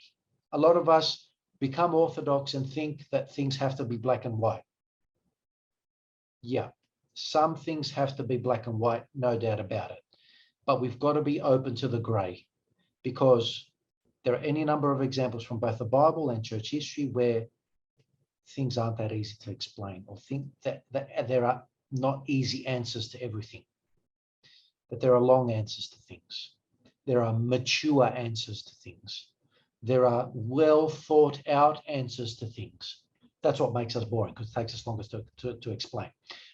A lot of us become Orthodox and think that things have to be black and white. Yeah, some things have to be black and white, no doubt about it. But we've got to be open to the gray, because there are any number of examples from both the Bible and church history where things aren't that easy to explain, or think that there are not easy answers to everything, that there are long answers to things. There are mature answers to things. There are well thought out answers to things. That's what makes us boring, because it takes us longer to explain.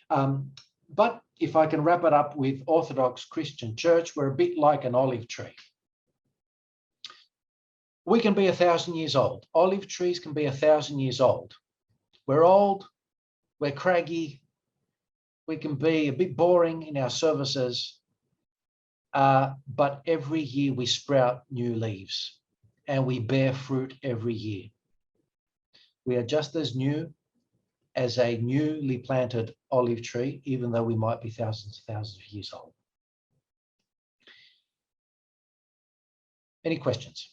But if I can wrap it up with Orthodox Christian Church, we're a bit like an olive tree. We can be 1,000 years old. Olive trees can be 1,000 years old. We're old, we're craggy, we can be a bit boring in our services, but every year we sprout new leaves and we bear fruit every year. We are just as new as a newly planted olive tree, even though we might be thousands of years old. Any questions?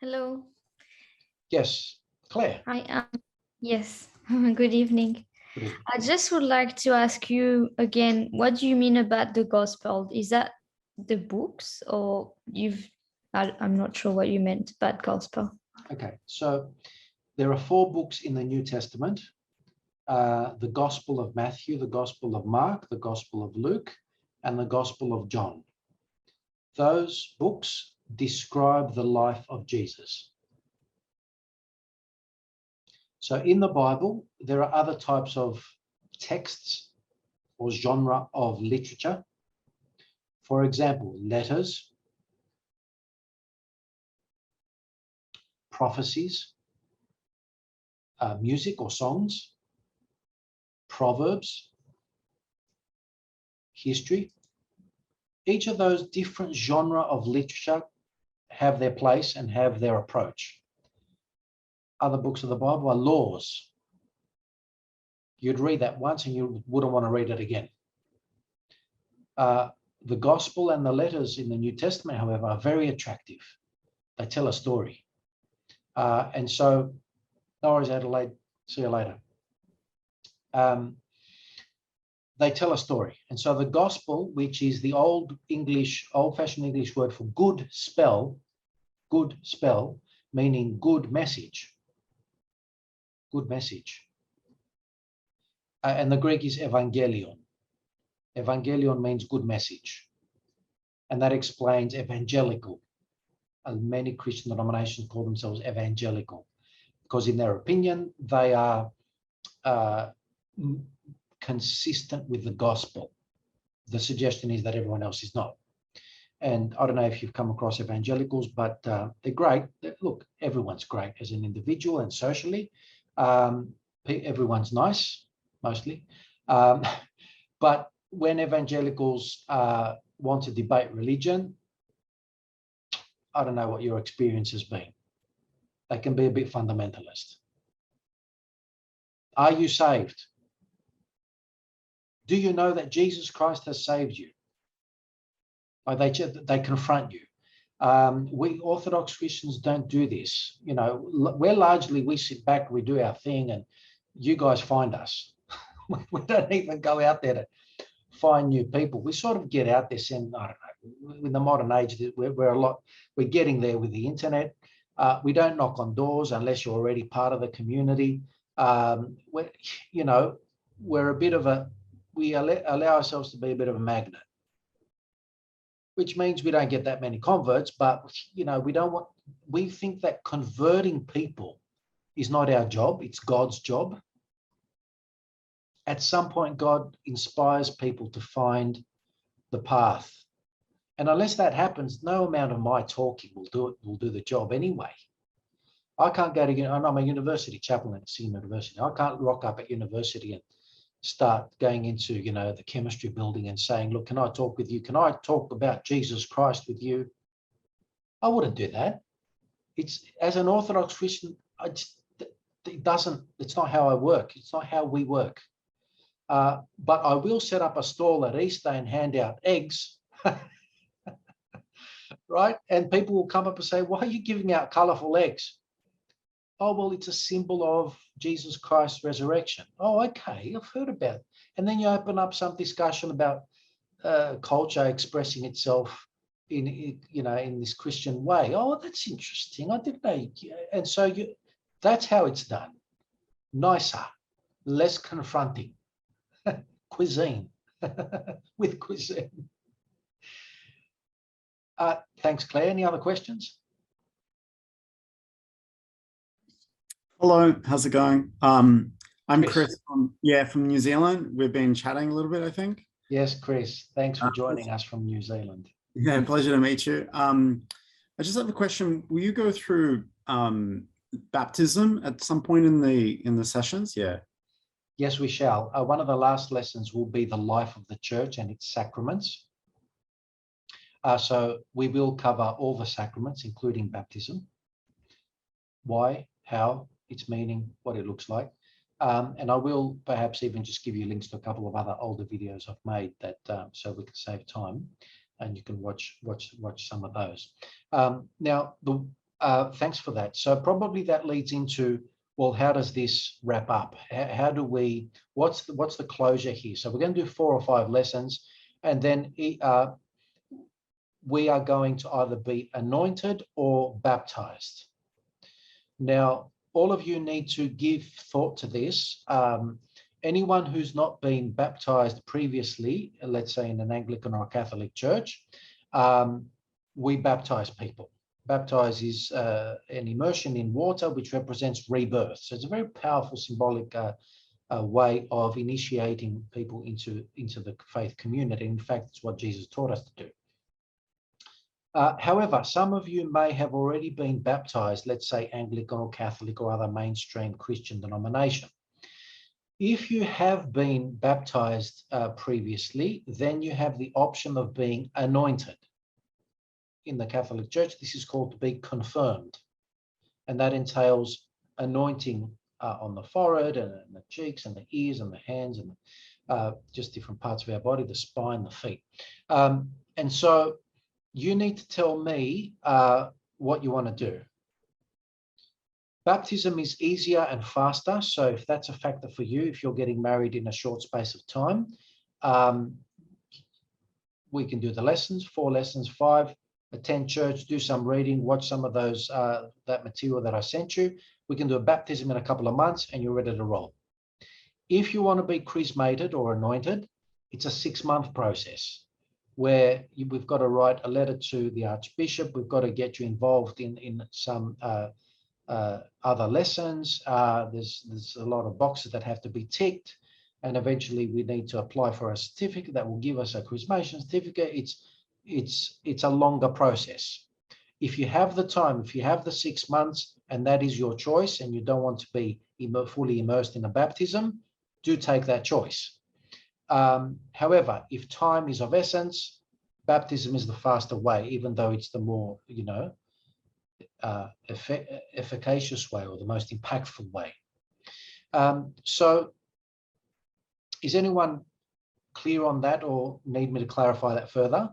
Hello. Yes, Claire. Hi. Yes. Good evening. Good evening. I just would like to ask you again, what do you mean about the gospel? Is that the books, or I'm not sure what you meant about gospel. Okay, so there are 4 books in the New Testament: the Gospel of Matthew, the Gospel of Mark, the Gospel of Luke, and the Gospel of John. Those books describe the life of Jesus. So in the Bible, there are other types of texts or genre of literature. For example, letters, prophecies, music or songs, proverbs, history. Each of those different genre of literature have their place and have their approach. Other books of the Bible are laws. You'd read that once and you wouldn't want to read it again. The gospel and the letters in the New Testament, however, are very attractive. They tell a story. And so, no worries, Adelaide, see you later. They tell a story. And so the gospel, which is the old-fashioned English word for good spell, meaning good message. Good message. And the Greek is evangelion. Evangelion means good message. And that explains evangelical. Many Christian denominations call themselves evangelical, because in their opinion, they are consistent with the gospel. The suggestion is that everyone else is not. And I don't know if you've come across evangelicals, but they're great. Look, everyone's great as an individual and socially. Everyone's nice, mostly. But when evangelicals want to debate religion, I don't know what your experience has been. They can be a bit fundamentalist. Are you saved? Do you know that Jesus Christ has saved you? They confront you. We Orthodox Christians don't do this. You know, we sit back, we do our thing, and you guys find us. We don't even go out there to find new people. We sort of get out there saying, I don't know, in the modern age, we're getting there with the internet. We don't knock on doors unless you're already part of the community. We're a bit of we allow ourselves to be a bit of a magnet, which means we don't get that many converts, but we think that converting people is not our job, it's God's job. At some point, God inspires people to find the path. And unless that happens, no amount of my talking will do the job anyway. I can't go to, I'm a university chaplain at Sydney University. I can't rock up at university and start going into, the chemistry building and saying, look, can I talk with you? Can I talk about Jesus Christ with you? I wouldn't do that. As an Orthodox Christian, it's not how I work. It's not how we work. But I will set up a stall at Easter and hand out eggs, right? And people will come up and say, why are you giving out colorful eggs? Oh, well, it's a symbol of Jesus Christ's resurrection. Oh, okay, I've heard about it. And then you open up some discussion about culture expressing itself in this Christian way. Oh, that's interesting. I didn't know. And so that's how it's done. Nicer, less confronting. Cuisine with cuisine. Thanks, Claire. Any other questions? Hello, how's it going? I'm Chris from New Zealand. We've been chatting a little bit, I think. Yes, Chris. Thanks for joining us from New Zealand. Yeah, pleasure to meet you. I just have a question. Will you go through baptism at some point in the sessions? Yeah. Yes, we shall. One of the last lessons will be the life of the church and its sacraments. So we will cover all the sacraments, including baptism. Why, how, its meaning, what it looks like. And I will perhaps even just give you links to a couple of other older videos I've made that so we can save time and you can watch some of those. Now, thanks for that. So probably that leads into, well, how does this wrap up? How do we, what's the closure here? So we're going to do 4 or 5 lessons, and then we are going to either be anointed or baptized. Now, all of you need to give thought to this. Anyone who's not been baptized previously, let's say in an Anglican or a Catholic church, we baptize people. Baptize is an immersion in water, which represents rebirth. So it's a very powerful symbolic way of initiating people into the faith community. In fact, it's what Jesus taught us to do. However, some of you may have already been baptized, let's say Anglican or Catholic or other mainstream Christian denomination. If you have been baptized previously, then you have the option of being anointed. In the Catholic Church, this is called to be confirmed. And that entails anointing on the forehead and the cheeks and the ears and the hands and just different parts of our body, the spine, the feet. And so you need to tell me what you want to do. Baptism is easier and faster. So if that's a factor for you, if you're getting married in a short space of time, we can do the lessons, 4 lessons, 5, attend church, do some reading, watch some of those, that material that I sent you. We can do a baptism in a couple of months and you're ready to roll. If you want to be chrismated or anointed, it's a 6-month process where we've got to write a letter to the Archbishop. We've got to get you involved in some other lessons. There's a lot of boxes that have to be ticked, and eventually we need to apply for a certificate that will give us a chrismation certificate. It's a longer process. If you have the time, if you have the 6 months and that is your choice and you don't want to be fully immersed in a baptism, do take that choice. However, if time is of essence, baptism is the faster way, even though it's the more, efficacious way or the most impactful way. So is anyone clear on that or need me to clarify that further?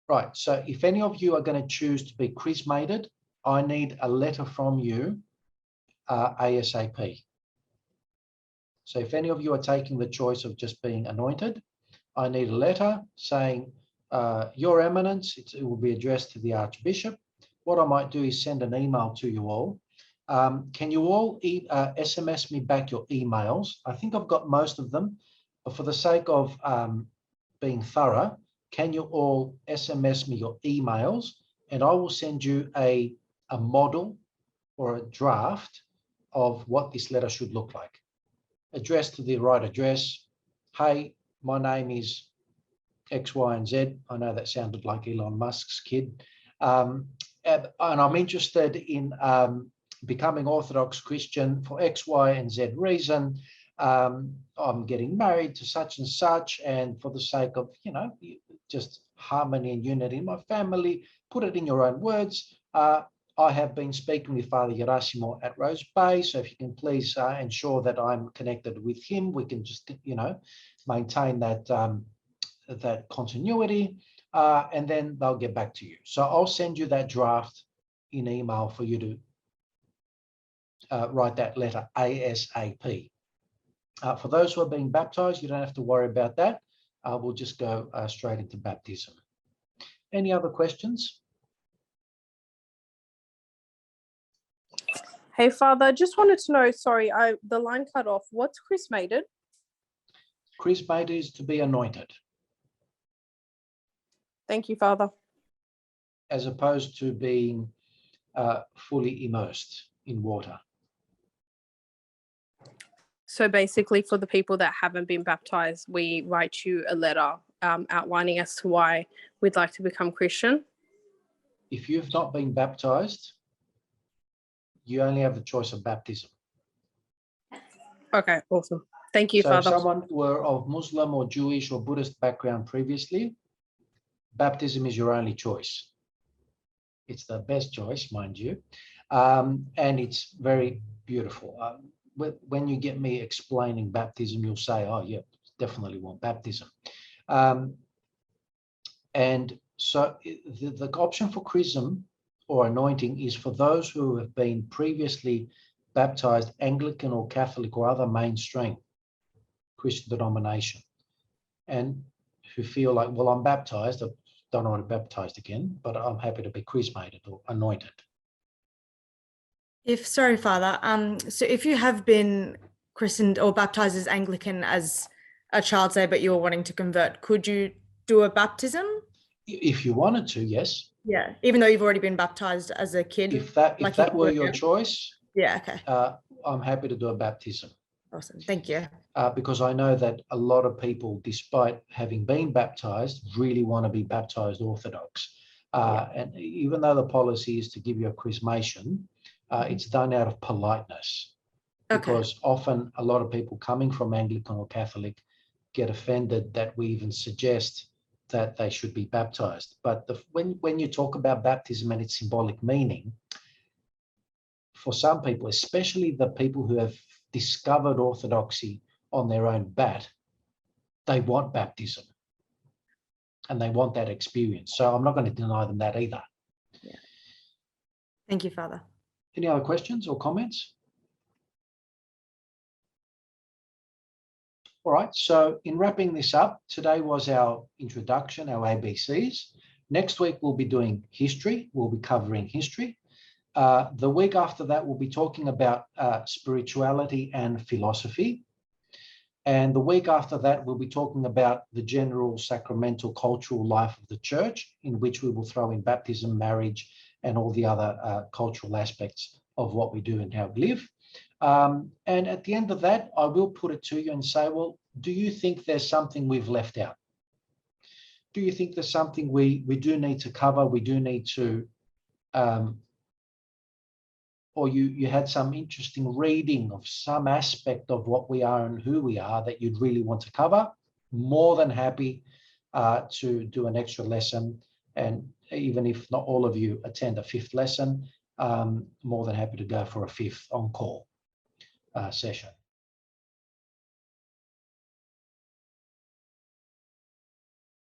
Right, so if any of you are going to choose to be chrismated, I need a letter from you ASAP. So if any of you are taking the choice of just being anointed, I need a letter saying, Your Eminence, it will be addressed to the Archbishop. What I might do is send an email to you all. Can you all SMS me back your emails? I think I've got most of them, but for the sake of being thorough, can you all SMS me your emails, and I will send you a model or a draft of what this letter should look like. Addressed to the right address. Hey, my name is X, Y, and Z. I know that sounded like Elon Musk's kid. And I'm interested in becoming Orthodox Christian for X, Y, and Z reason. I'm getting married to such and such, and for the sake of, just harmony and unity in my family, put it in your own words. I have been speaking with Father Gerasimo at Rose Bay, so if you can please ensure that I'm connected with him, we can just, maintain that that continuity, and then they'll get back to you. So I'll send you that draft in email for you to write that letter ASAP. For those who are being baptized, you don't have to worry about that. We'll just go straight into baptism. Any other questions? Hey, Father, I just wanted to know, sorry, the line cut off. What's chrismated? Chrismated is to be anointed, Thank you, Father. as opposed to being fully immersed in water. So basically, for the people that haven't been baptized, we write you a letter outlining as to why we'd like to become Christian. If you've not been baptized, you only have the choice of baptism. Okay, awesome. Thank you, So if Father. someone were of Muslim or Jewish or Buddhist background previously, baptism is your only choice. It's the best choice, mind you, and it's very beautiful. When you get me explaining baptism, you'll say, oh, yeah, definitely want baptism. And so the option for chrism or anointing is for those who have been previously baptized Anglican or Catholic or other mainstream Christian denomination, and who feel like, well, I'm baptized, I don't want to be baptized again, but I'm happy to be chrismated or anointed. Sorry, Father, so if you have been christened or baptized as Anglican as a child, say, but you're wanting to convert, could you do a baptism? If you wanted to, yes. Yeah, even though you've already been baptized as a kid. If that were your choice, yeah, okay. I'm happy to do a baptism. Awesome, thank you. Because I know that a lot of people, despite having been baptized, really want to be baptized Orthodox. And even though the policy is to give you a chrismation, it's done out of politeness. Because often a lot of people coming from Anglican or Catholic get offended that we even suggest that they should be baptized. But when you talk about baptism and its symbolic meaning, for some people, especially the people who have discovered orthodoxy on their own bat, they want baptism and they want that experience. So I'm not going to deny them that either. Yeah. Thank you, Father. Any other questions or comments? All right, so in wrapping this up, today was our introduction, our ABCs. Next week, we'll be doing history. We'll be covering history. The week after that, we'll be talking about spirituality and philosophy. And the week after that, we'll be talking about the general sacramental cultural life of the church, in which we will throw in baptism, marriage, and all the other cultural aspects of what we do and how we live. And at the end of that, I will put it to you and say, well, do you think there's something we've left out? Do you think there's something we do need to cover? We do need to, or you had some interesting reading of some aspect of what we are and who we are that you'd really want to cover? More than happy to do an extra lesson. And even if not all of you attend a fifth lesson, more than happy to go for a fifth on-call session.